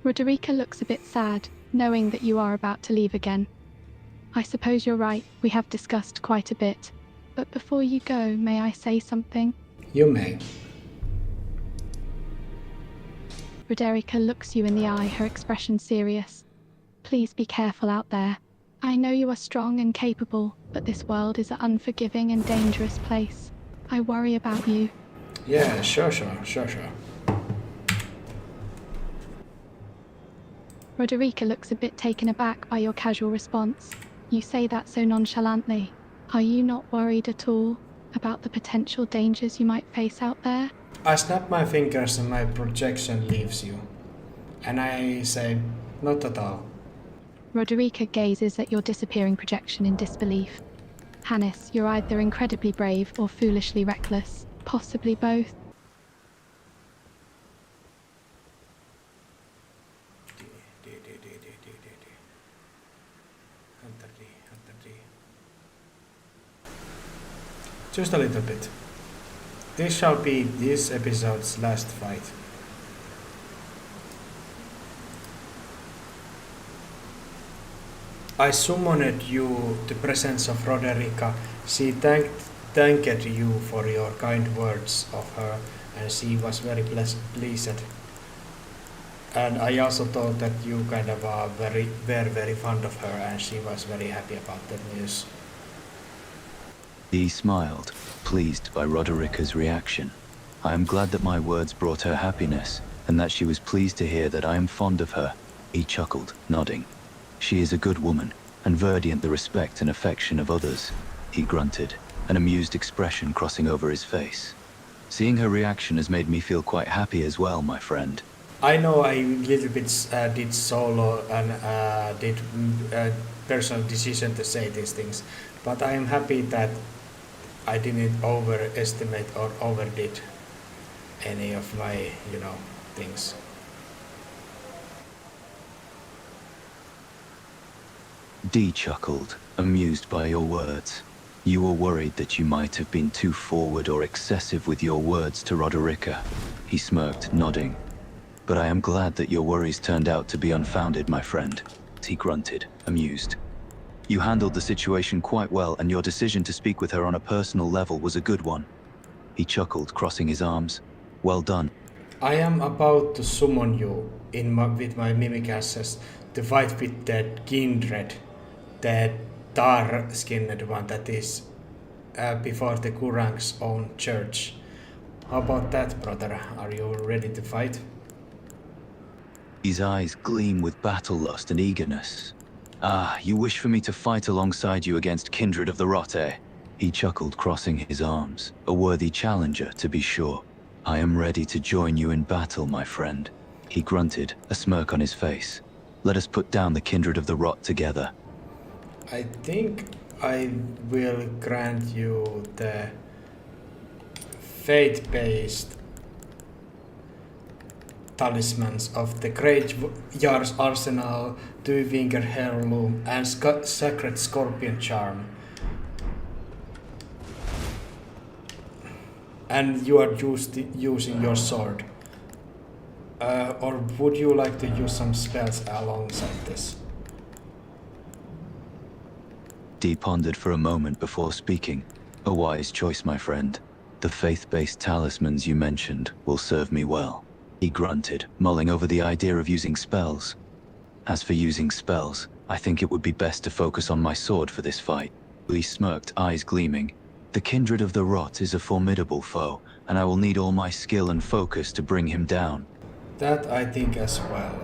Roderica looks a bit sad, knowing that you are about to leave again. I suppose you're right, we have discussed quite a bit. But before you go, may I say something? You may. Roderica looks you in the eye, her expression serious. Please be careful out there. I know you are strong and capable, but this world is an unforgiving and dangerous place. I worry about you. Yeah, sure. Roderica looks a bit taken aback by your casual response. You say that so nonchalantly. Are you not worried at all about the potential dangers you might face out there? I snap my fingers and my projection leaves you. And I say, not at all. Roderica gazes at your disappearing projection in disbelief. Hannes, you're either incredibly brave or foolishly reckless. Possibly both. Just a little bit. This shall be this episode's last fight. I summoned you the presence of Roderica. She thanked you for your kind words of her, and she was very pleased. And I also thought that you kind of were very fond of her, and she was very happy about that news. He smiled, pleased by Roderica's reaction. I am glad that my words brought her happiness, and that she was pleased to hear that I am fond of her. He chuckled, nodding. She is a good woman, and worthy of the respect and affection of others. He grunted, an amused expression crossing over his face. Seeing her reaction has made me feel quite happy as well, my friend. I know I little bit did solo and did personal decision to say these things, but I am happy that I didn't overestimate or overdid any of my, things. Dee chuckled, amused by your words. You were worried that you might have been too forward or excessive with your words to Roderica. He smirked, nodding. But I am glad that your worries turned out to be unfounded, my friend. He grunted, amused. You handled the situation quite well, and your decision to speak with her on a personal level was a good one. He chuckled, crossing his arms. Well done. I am about to summon you with my mimic access to fight with the kindred, the dark-skinned one that is before the Kurang's own church. How about that, brother? Are you ready to fight? His eyes gleam with battle lust and eagerness. Ah, you wish for me to fight alongside you against Kindred of the Rot, eh? He chuckled, crossing his arms. A worthy challenger, to be sure. I am ready to join you in battle, my friend. He grunted, a smirk on his face. Let us put down the Kindred of the Rot together. I think I will grant you the faith-based talismans of the Great Jarl's Arsenal, Two-Finger Heirloom, and Sacred Scorpion Charm. And you are using your sword. Or would you like to use some spells alongside this? Dee pondered for a moment before speaking. A wise choice, my friend. The faith-based talismans you mentioned will serve me well. He grunted, mulling over the idea of using spells. As for using spells, I think it would be best to focus on my sword for this fight. He smirked, eyes gleaming. The Kindred of the Rot is a formidable foe, and I will need all my skill and focus to bring him down. That I think as well.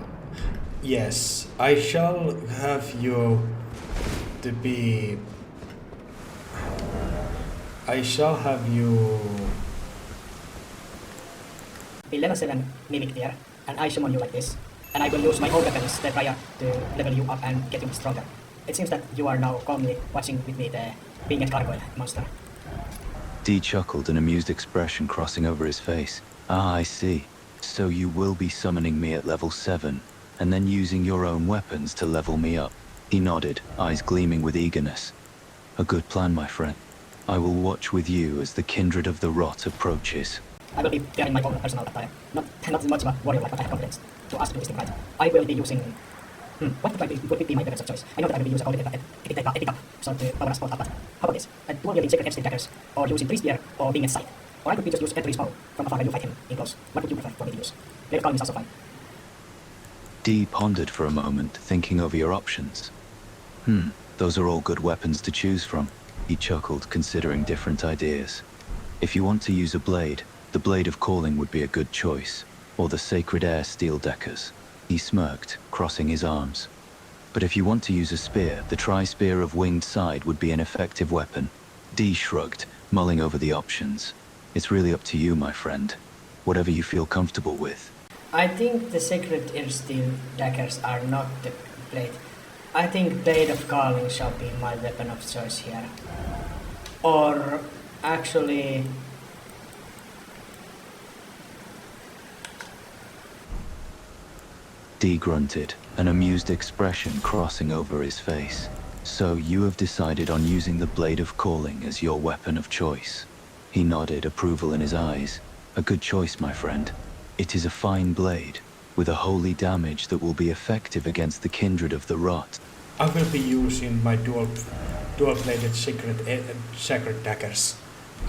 Yes, I shall have you to be... I shall have you... Be level 7 mimic there, and I summon you like this. And I will use my own weapons prior to level you up and get you stronger. It seems that you are now calmly watching with me the winged gargoyle monster. Dee chuckled, an amused expression crossing over his face. Ah, I see. So you will be summoning me at level 7, and then using your own weapons to level me up. He nodded, eyes gleaming with eagerness. A good plan, my friend. I will watch with you as the Kindred of the Rot approaches. I will be there in my own personal attire. Not much of a warrior like, but I have confidence to ask to do this thing right. I will be using... what would be my weapons of choice? I know that I will be using all the epic up, so to power us both up, but how about this? Dual wielding sacred edge daggers, or using tree spear, or being at sight. Or I could be just use Entry's bow from afar when you fight him in close. What would you prefer for me to use? Blade of Calling is also fine. Dee pondered for a moment, thinking over your options. Those are all good weapons to choose from. He chuckled, considering different ideas. If you want to use a blade, the Blade of Calling would be a good choice, or the Sacred Air Steel Deckers. He smirked, crossing his arms. But if you want to use a spear, the Tri-Spear of Winged Side would be an effective weapon. Dee shrugged, mulling over the options. It's really up to you, my friend. Whatever you feel comfortable with. I think the Sacred Air Steel daggers are not the blade. I think Blade of Calling shall be my weapon of choice here. Or actually... Dee grunted, an amused expression crossing over his face. So you have decided on using the Blade of Calling as your weapon of choice. He nodded, approval in his eyes. A good choice, my friend. It is a fine blade, with a holy damage that will be effective against the Kindred of the Rot. I will be using my dual-bladed sacred daggers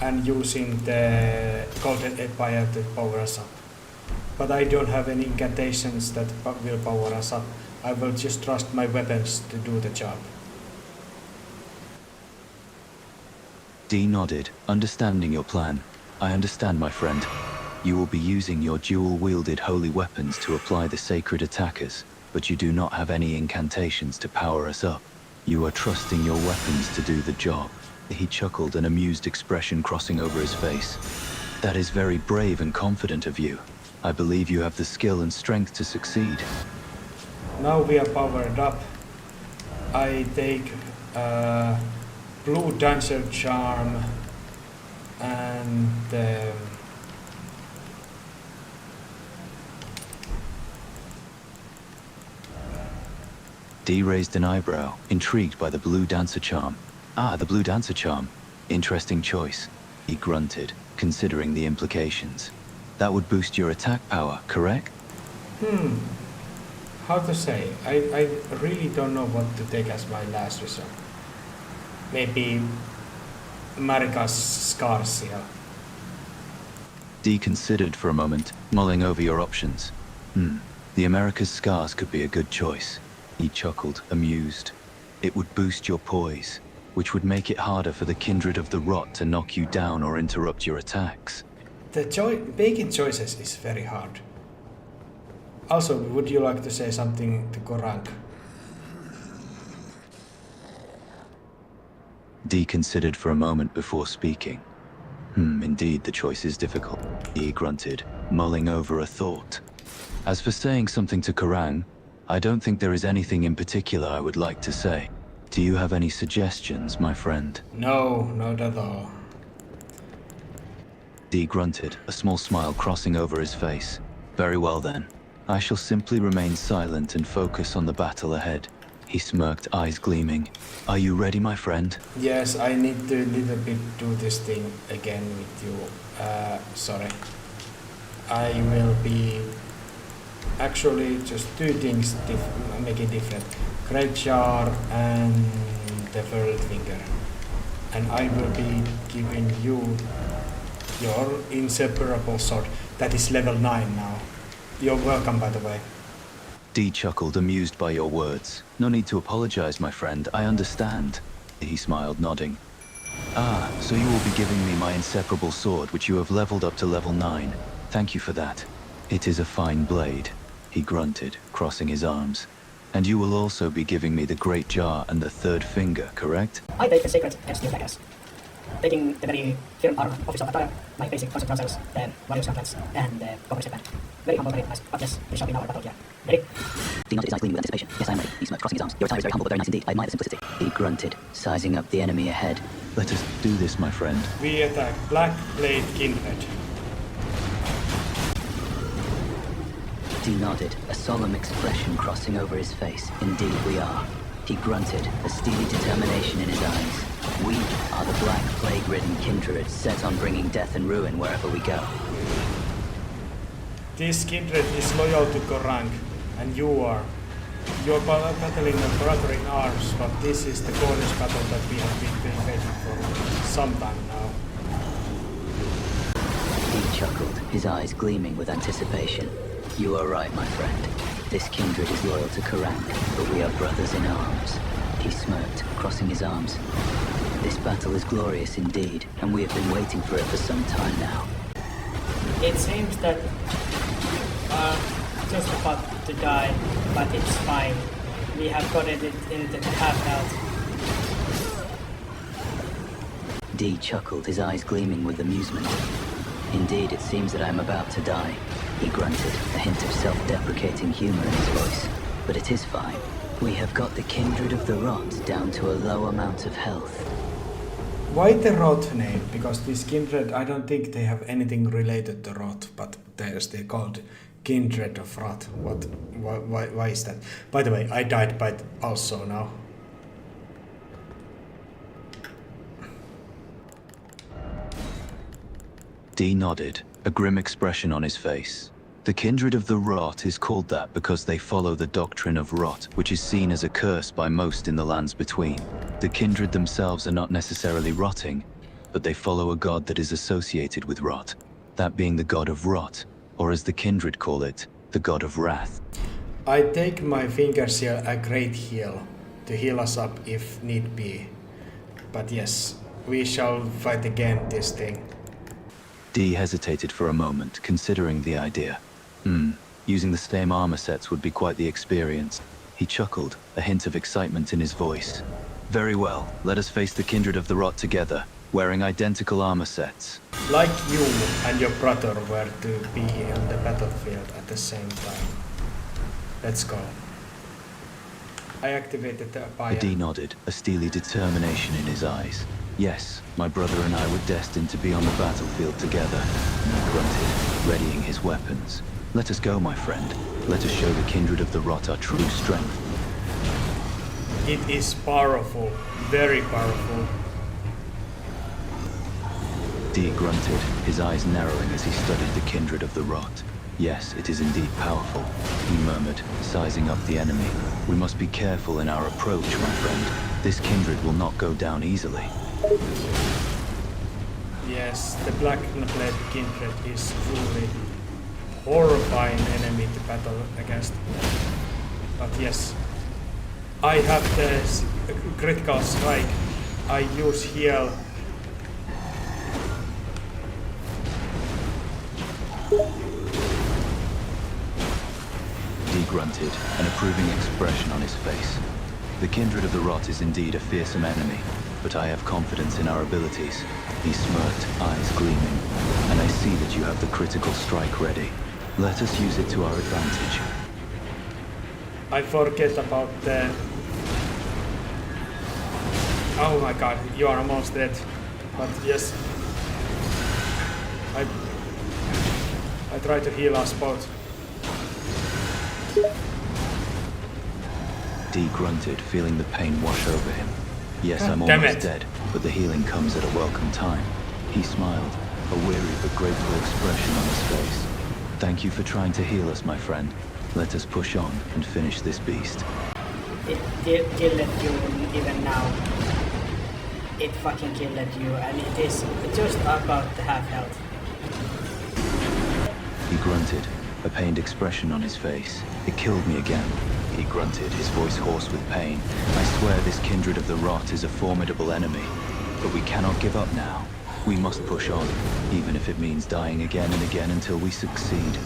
and using the Golden Empire to power us up. But I don't have any incantations that will power us up. I will just trust my weapons to do the job. Dee nodded, understanding your plan. I understand, my friend. You will be using your dual-wielded holy weapons to apply the sacred attackers, but you do not have any incantations to power us up. You are trusting your weapons to do the job. He chuckled, an amused expression crossing over his face. That is very brave and confident of you. I believe you have the skill and strength to succeed. Now we are powered up. I take Blue Dancer Charm and Dee raised an eyebrow, intrigued by the Blue Dancer Charm. Ah, the Blue Dancer Charm. Interesting choice. He grunted, considering the implications. That would boost your attack power, correct? How to say? I really don't know what to take as my last resort. Maybe Marika's Scars here. Dee considered for a moment, mulling over your options. The America's scars could be a good choice. He chuckled, amused. It would boost your poise, which would make it harder for the kindred of the rot to knock you down or interrupt your attacks. Making choices is very hard. Also, would you like to say something to Korang? Dee considered for a moment before speaking. Indeed, the choice is difficult. He grunted, mulling over a thought. As for saying something to Korang, I don't think there is anything in particular I would like to say. Do you have any suggestions, my friend? No, not at all. Dee grunted, a small smile crossing over his face. Very well then. I shall simply remain silent and focus on the battle ahead. He smirked, eyes gleaming. Are you ready, my friend? Yes, I need to little bit do this thing again with you. Sorry. I will be actually just two things make it different. Great Jar and the World Finger. And I will be giving you your inseparable sword. That is level 9 now. You're welcome, by the way. Dee chuckled, amused by your words. No need to apologize, my friend. I understand. He smiled, nodding. Ah, so you will be giving me my inseparable sword, which you have leveled up to level 9. Thank you for that. It is a fine blade. He grunted, crossing his arms. And you will also be giving me the Great Jar and the Third Finger, correct? I take the sacred and steel daggers. Taking the very firm armor, official attire, my basic concert trousers, the warrior's gauntlets, and the copper step band. Very humble, very nice, but yes, they shall be now our battle gear. Ready? Dee nodded his eyes gleaming with anticipation. Yes, I'm ready. He smirked, crossing his arms. Your attire is very humble but very nice indeed. I admire the simplicity. He grunted, sizing up the enemy ahead. Let us do this, my friend. We attack Black Blade Kindred. Dee nodded, a solemn expression crossing over his face. Indeed we are. He grunted, a steely determination in his eyes. We are the black plague-ridden kindred set on bringing death and ruin wherever we go. This kindred is loyal to Korang, and you are. You're battling a brother in arms, but this is the glorious battle that we have been waiting for some time now. He chuckled, his eyes gleaming with anticipation. You are right, my friend. This kindred is loyal to Korang, but we are brothers in arms. He smirked, crossing his arms. This battle is glorious indeed, and we have been waiting for it for some time now. It seems that just about to die, but it's fine. We have gotten it into half health. Dee chuckled, his eyes gleaming with amusement. Indeed, it seems that I am about to die. He grunted, a hint of self-deprecating humor in his voice. But it is fine. We have got the kindred of the rot down to a low amount of health. Why the rot name? Because this kindred, I don't think they have anything related to rot, but they're still called kindred of rot. Why is that? By the way, I died by also now. Dee nodded, a grim expression on his face. The kindred of the rot is called that because they follow the doctrine of rot, which is seen as a curse by most in the lands between. The kindred themselves are not necessarily rotting, but they follow a god that is associated with rot, that being the god of rot, or as the kindred call it, the god of wrath. I take my fingers here a great heal to heal us up if need be. But yes, we shall fight again this thing. Dee hesitated for a moment, considering the idea. Using the same armor sets would be quite the experience. He chuckled, a hint of excitement in his voice. Very well, let us face the kindred of the rot together, wearing identical armor sets. Like you and your brother were to be on the battlefield at the same time. Let's go. I activated the Apaya. Dee nodded, a steely determination in his eyes. Yes, my brother and I were destined to be on the battlefield together. He grunted, readying his weapons. Let us go, my friend. Let us show the kindred of the rot our true strength. It is powerful, very powerful. Dee grunted, his eyes narrowing as he studied the kindred of the rot. Yes, it is indeed powerful, he murmured, sizing up the enemy. We must be careful in our approach, my friend. This kindred will not go down easily. Yes, the Black Blade Kindred is truly horrifying enemy to battle against. But yes, I have the critical strike. I use heal. He grunted, an approving expression on his face. The Kindred of the Rot is indeed a fearsome enemy, but I have confidence in our abilities. He smirked, eyes gleaming, and I see that you have the critical strike ready. Let us use it to our advantage. I forget about the... Oh my god, you are almost dead. But yes, I try to heal us both. D grunted, feeling the pain wash over him. Yes, God I'm damn almost it. dead, but the healing comes at a welcome time. He smiled, a weary but grateful expression on his face. Thank you for trying to heal us, my friend. Let us push on and finish this beast. It killed you even now. It fucking killed you, and it is just about to have health. He grunted, a pained expression on his face. It killed me again. He grunted, his voice hoarse with pain. I swear this Kindred of the Rot is a formidable enemy. But we cannot give up now. We must push on, even if it means dying again and again until we succeed.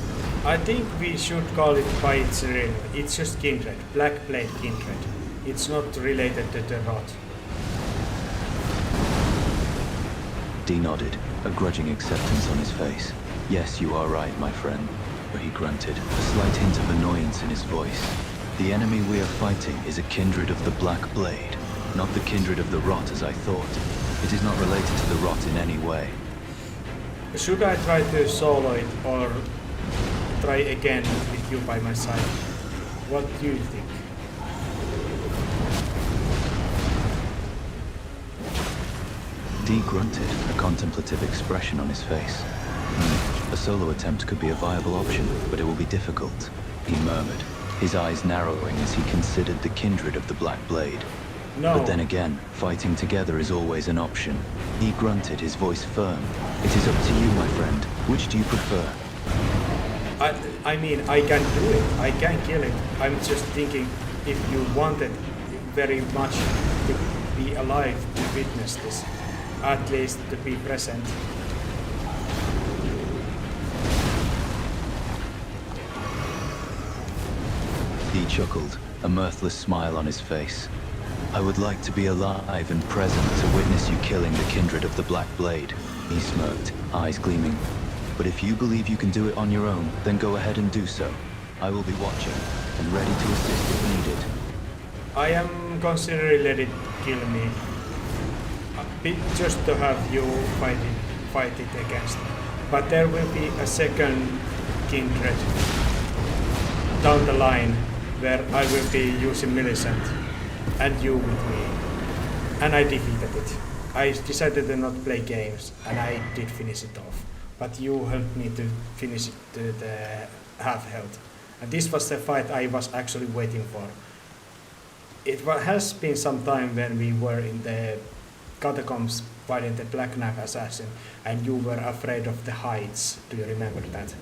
I think we should call it by its real. It's just Kindred, Black Blade Kindred. It's not related to the Rot. D nodded, a grudging acceptance on his face. Yes, you are right, my friend. He grunted, a slight hint of annoyance in his voice. The enemy we are fighting is a Kindred of the Black Blade, not the Kindred of the Rot as I thought. It is not related to the Rot in any way. Should I try to solo it or try again with you by my side? What do you think? D grunted, a contemplative expression on his face. A solo attempt could be a viable option, but it will be difficult, he murmured, his eyes narrowing as he considered the Kindred of the Black Blade. No. But then again, fighting together is always an option. He grunted, his voice firm. It is up to you, my friend. Which do you prefer? I mean, I can do it. I can kill it. I'm just thinking if you wanted very much to be alive to witness this, at least to be present. He chuckled, a mirthless smile on his face. I would like to be alive and present to witness you killing the Kindred of the Black Blade. He smirked, eyes gleaming. But if you believe you can do it on your own, then go ahead and do so. I will be watching and ready to assist if needed. I am considering let it kill me. Just to have you fight it against. But there will be a second Kindred down the line where I will be using Millicent and you with me. And I defeated it. I decided to not play games and I did finish it off. But you helped me to finish it to the half health. And this was the fight I was actually waiting for. It has been some time when we were in the catacombs fighting the Black Knife Assassin and you were afraid of the heights. Do you remember that?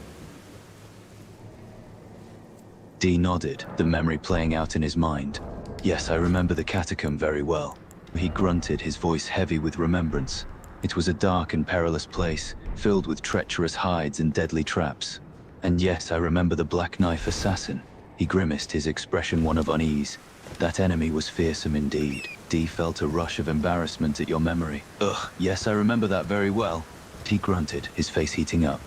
D nodded, the memory playing out in his mind. Yes, I remember the catacomb very well. He grunted, his voice heavy with remembrance. It was a dark and perilous place, filled with treacherous hides and deadly traps. And yes, I remember the Black Knife Assassin. He grimaced, his expression one of unease. That enemy was fearsome indeed. D felt a rush of embarrassment at your memory. Ugh, yes, I remember that very well. He grunted, his face heating up.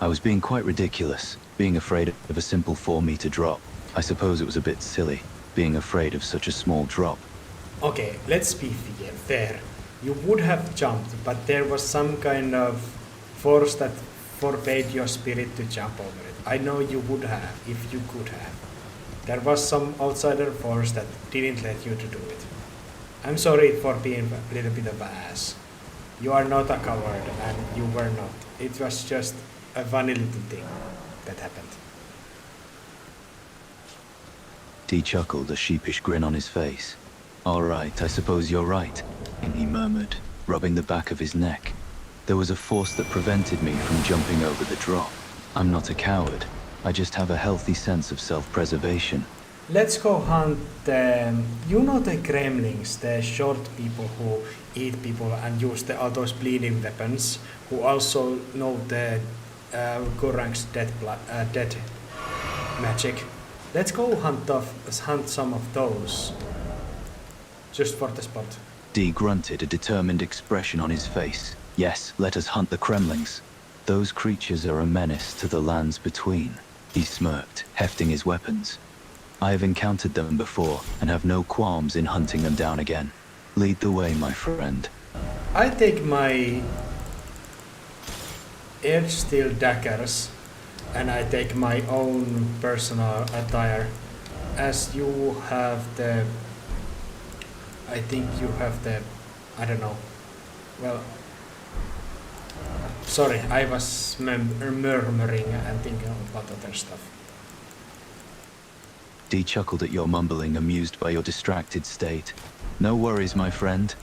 I was being quite ridiculous, being afraid of a simple 4-meter drop. I suppose it was a bit silly, being afraid of such a small drop. Okay, let's be fair. You would have jumped, but there was some kind of force that forbade your spirit to jump over it. I know you would have, if you could have. There was some outsider force that didn't let you to do it. I'm sorry for being a little bit of an ass. You are not a coward, and you were not. It was just a funny little thing that happened. D chuckled, a sheepish grin on his face. All right, I suppose you're right, he murmured, rubbing the back of his neck. There was a force that prevented me from jumping over the drop. I'm not a coward. I just have a healthy sense of self-preservation. Let's go hunt the, you know, the gremlins, the short people who eat people and use all those bleeding weapons, who also know the Gurang's dead magic. Let's go hunt some of those, just for the spot. D grunted, a determined expression on his face. Yes, let us hunt the Kremlings. Those creatures are a menace to the lands between. He smirked, hefting his weapons. I have encountered them before, and have no qualms in hunting them down again. Lead the way, my friend. I take my edge steel daggers, and I take my own personal attire, as you have the, I think you have the, I don't know, well, sorry, I was murmuring and thinking about other stuff. D chuckled at your mumbling, amused by your distracted state. No worries, my friend.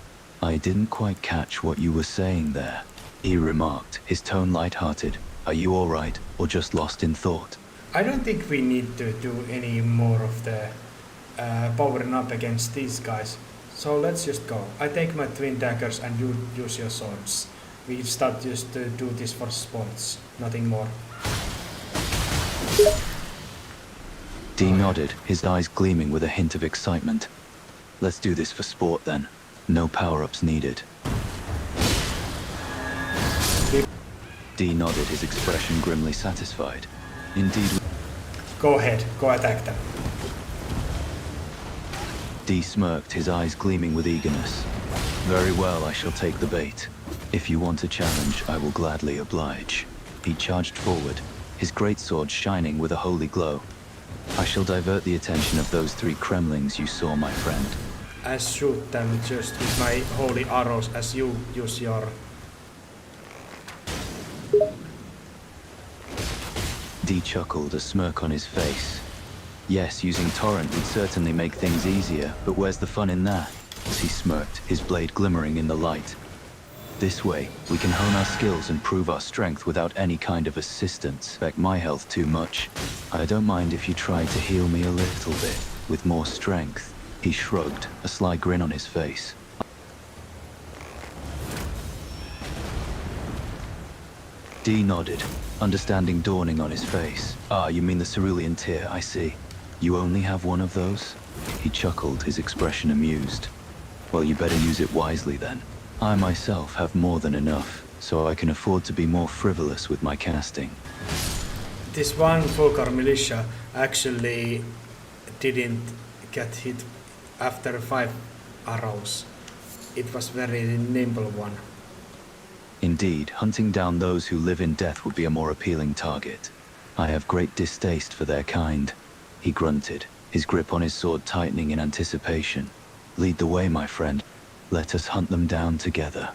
I didn't quite catch what you were saying there. He remarked, his tone light-hearted. Are you all right, or just lost in thought? I don't think we need to do any more of the powering up against these guys. So let's just go. I take my twin daggers and you use your swords. We start just to do this for sports, nothing more. D nodded, his eyes gleaming with a hint of excitement. Let's do this for sport then. No power-ups needed. D nodded, his expression grimly satisfied. Indeed. Go ahead, go attack them. D smirked, his eyes gleaming with eagerness. Very well, I shall take the bait. If you want a challenge, I will gladly oblige. He charged forward, his greatsword shining with a holy glow. I shall divert the attention of those 3 Kremlings you saw, my friend. I shoot them just with my holy arrows as you use your... D chuckled, a smirk on his face. Yes, using Torrent would certainly make things easier, but where's the fun in that? As he smirked, his blade glimmering in the light. This way, we can hone our skills and prove our strength without any kind of assistance. Affect my health too much. I don't mind if you try to heal me a little bit, with more strength. He shrugged, a sly grin on his face. D nodded, understanding dawning on his face. Ah, you mean the cerulean tear, I see. You only have one of those? He chuckled, his expression amused. Well, you better use it wisely then. I myself have more than enough, so I can afford to be more frivolous with my casting. This one Volgar militia actually didn't get hit after 5 arrows. It was very nimble one. Indeed, hunting down those who live in death would be a more appealing target. I have great distaste for their kind. He grunted, his grip on his sword tightening in anticipation. Lead the way, my friend. Let us hunt them down together.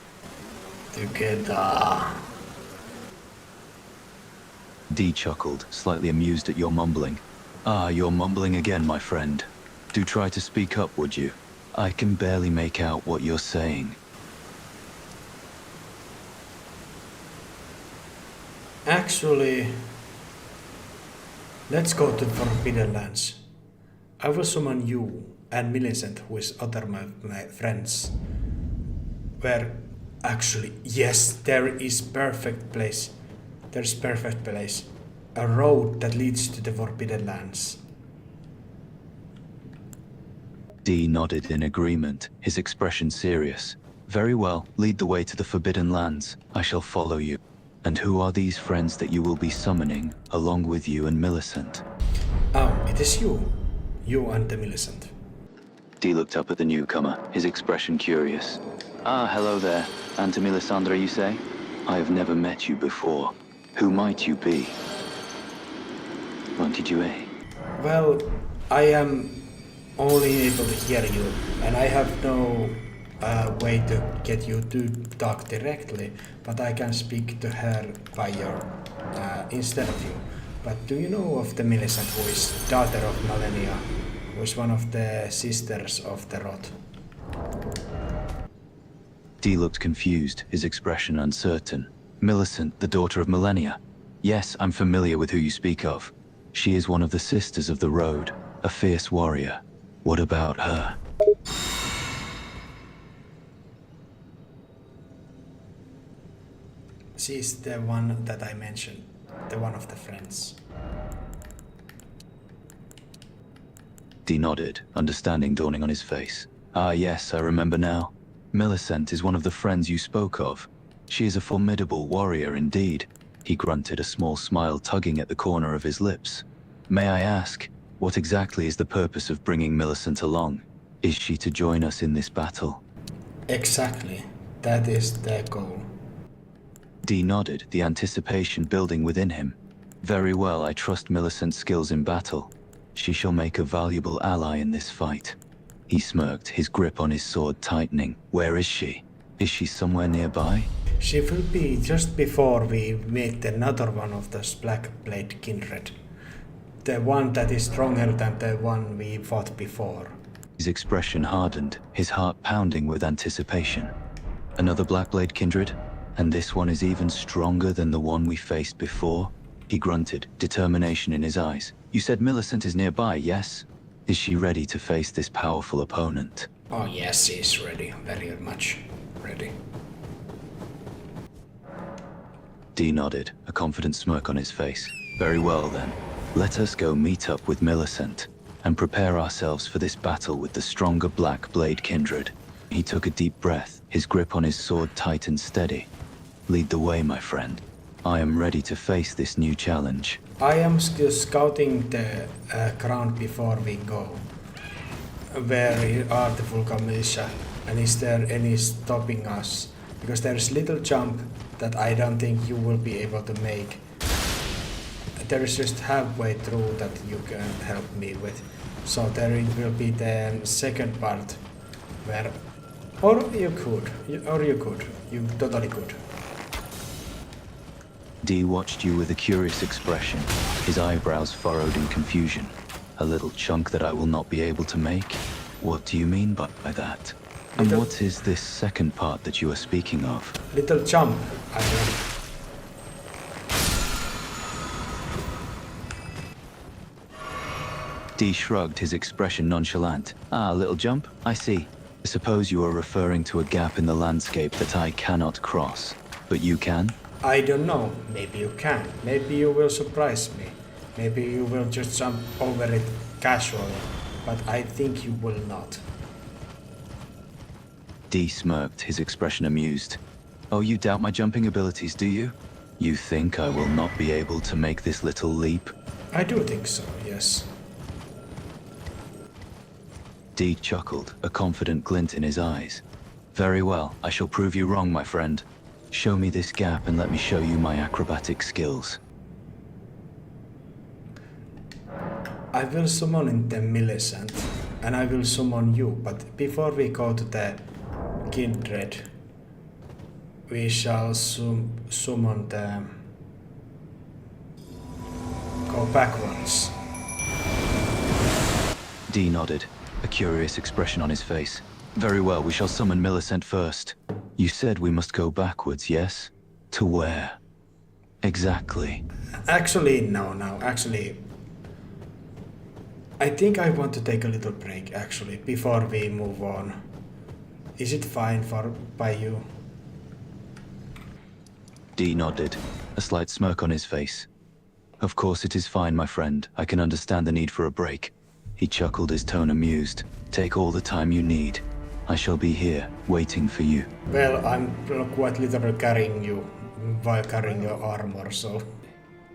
Together. D chuckled, slightly amused at your mumbling. Ah, you're mumbling again, my friend. Do try to speak up, would you? I can barely make out what you're saying. Actually, let's go to the Forbidden Lands. I will summon you and Millicent, who is other my friends. Where actually, yes, there is perfect place. There's perfect place. A road that leads to the Forbidden Lands. D nodded in agreement, his expression serious. Very well, lead the way to the Forbidden Lands. I shall follow you. And who are these friends that you will be summoning, along with you and Millicent? Oh, it is you. You and the Millicent. D looked up at the newcomer, his expression curious. Ah, hello there. Anta Melisandre, you say? I have never met you before. Who might you be? Montijue. Well, I am only able to hear you, and I have no way to get you to talk directly, but I can speak to her by your instead of you. But do you know of the Millicent, who is daughter of Malenia, who is one of the sisters of the Rot? Dee looked confused, his expression uncertain. Millicent, the daughter of Millennia. Yes, I'm familiar with who you speak of. She is one of the Sisters of the Road, a fierce warrior. What about her? She's the one that I mentioned, the one of the friends. Dee nodded, understanding dawning on his face. Ah yes, I remember now. Millicent is one of the friends you spoke of. She is a formidable warrior indeed. He grunted, a small smile tugging at the corner of his lips. May I ask, what exactly is the purpose of bringing Millicent along? Is she to join us in this battle? Exactly. That is the goal. Dee nodded, the anticipation building within him. Very well, I trust Millicent's skills in battle. She shall make a valuable ally in this fight. He smirked, his grip on his sword tightening. Where is she? Is she somewhere nearby? She will be just before we meet another one of those Black Blade Kindred. The one that is stronger than the one we fought before. His expression hardened, his heart pounding with anticipation. Another Blackblade Kindred? And this one is even stronger than the one we faced before? He grunted, determination in his eyes. You said Millicent is nearby, yes? Is she ready to face this powerful opponent? Oh yes, she's ready. Very much ready. Dee nodded, a confident smirk on his face. Very well then. Let us go meet up with Millicent and prepare ourselves for this battle with the stronger Black Blade Kindred. He took a deep breath, his grip on his sword tight and steady. Lead the way, my friend. I am ready to face this new challenge. I am still scouting the ground before we go. Where are the Vulcan militia? And is there any stopping us? Because there is little jump that I don't think you will be able to make. There is just halfway through that you can help me with. So there will be the second part where... Or you could. You totally could. Dee watched you with a curious expression, his eyebrows furrowed in confusion. A little chunk that I will not be able to make? What do you mean by that? And what is this second part that you are speaking of? Little jump, I mean. Dee shrugged, his expression nonchalant. Ah, little jump? I see. I suppose you are referring to a gap in the landscape that I cannot cross. But you can? I don't know. Maybe you can. Maybe you will surprise me. Maybe you will just jump over it casually. But I think you will not. Dee smirked, his expression amused. Oh, you doubt my jumping abilities, do you? You think I will not be able to make this little leap? I do think so, yes. Dee chuckled, a confident glint in his eyes. Very well, I shall prove you wrong, my friend. Show me this gap and let me show you my acrobatic skills. I will summon the Millicent, and I will summon you, but before we go to the Kindred, we shall summon the... Go backwards. Dee nodded, a curious expression on his face. Very well, we shall summon Millicent first. You said we must go backwards, yes? To where? Exactly. Actually, no. Actually, I think I want to take a little break, actually, before we move on. Is it fine by you? Dee nodded, a slight smirk on his face. Of course it is fine, my friend. I can understand the need for a break. He chuckled, his tone amused. Take all the time you need. I shall be here, waiting for you. Well, I'm quite literally carrying you while carrying your armor, so...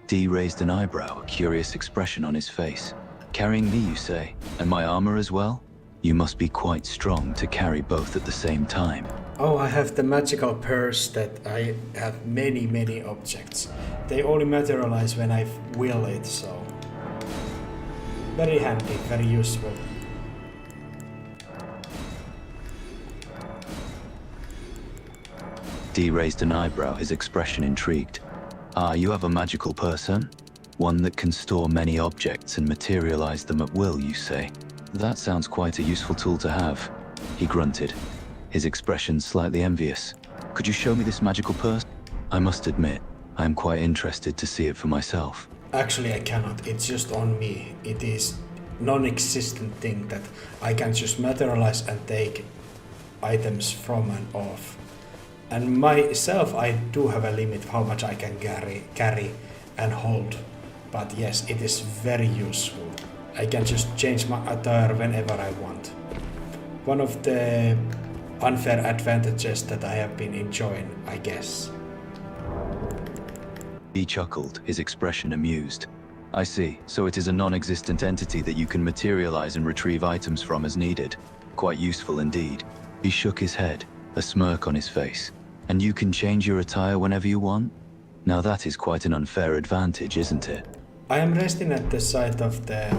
Dee raised an eyebrow, a curious expression on his face. Carrying me, you say? And my armor as well? You must be quite strong to carry both at the same time. Oh, I have the magical purse that I have many objects. They only materialize when I will it, so... Very handy, very useful. Dee raised an eyebrow, his expression intrigued. Ah, you have a magical person? One that can store many objects and materialize them at will, you say? That sounds quite a useful tool to have. He grunted. his expression slightly envious. Could you show me this magical purse? I must admit, I am quite interested to see it for myself. Actually, I cannot. It's just on me. It is non-existent thing that I can just materialize and take items from and off. And myself, I do have a limit how much I can carry and hold. But yes, it is very useful. I can just change my attire whenever I want. One of the unfair advantages that I have been enjoying, I guess. He chuckled, his expression amused. I see, so it is a non-existent entity that you can materialize and retrieve items from as needed. Quite useful indeed. He shook his head, a smirk on his face. And you can change your attire whenever you want? Now that is quite an unfair advantage, isn't it? I am resting at the side of the,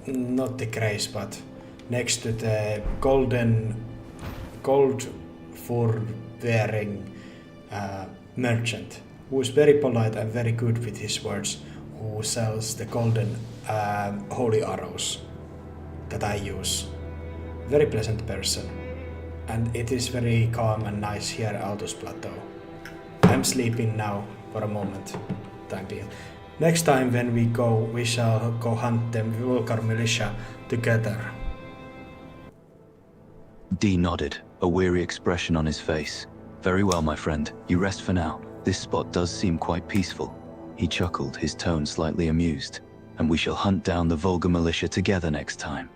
not the grace, but next to the gold fur wearing merchant, who is very polite and very good with his words, who sells the golden holy arrows that I use. Very pleasant person. And it is very calm and nice here at Altus Plateau. I'm sleeping now for a moment, time being. Next time when we go, we shall go hunt the Vulgar militia together. D nodded, a weary expression on his face. Very well, my friend. You rest for now. This spot does seem quite peaceful. He chuckled, his tone slightly amused. And we shall hunt down the Vulgar militia together next time.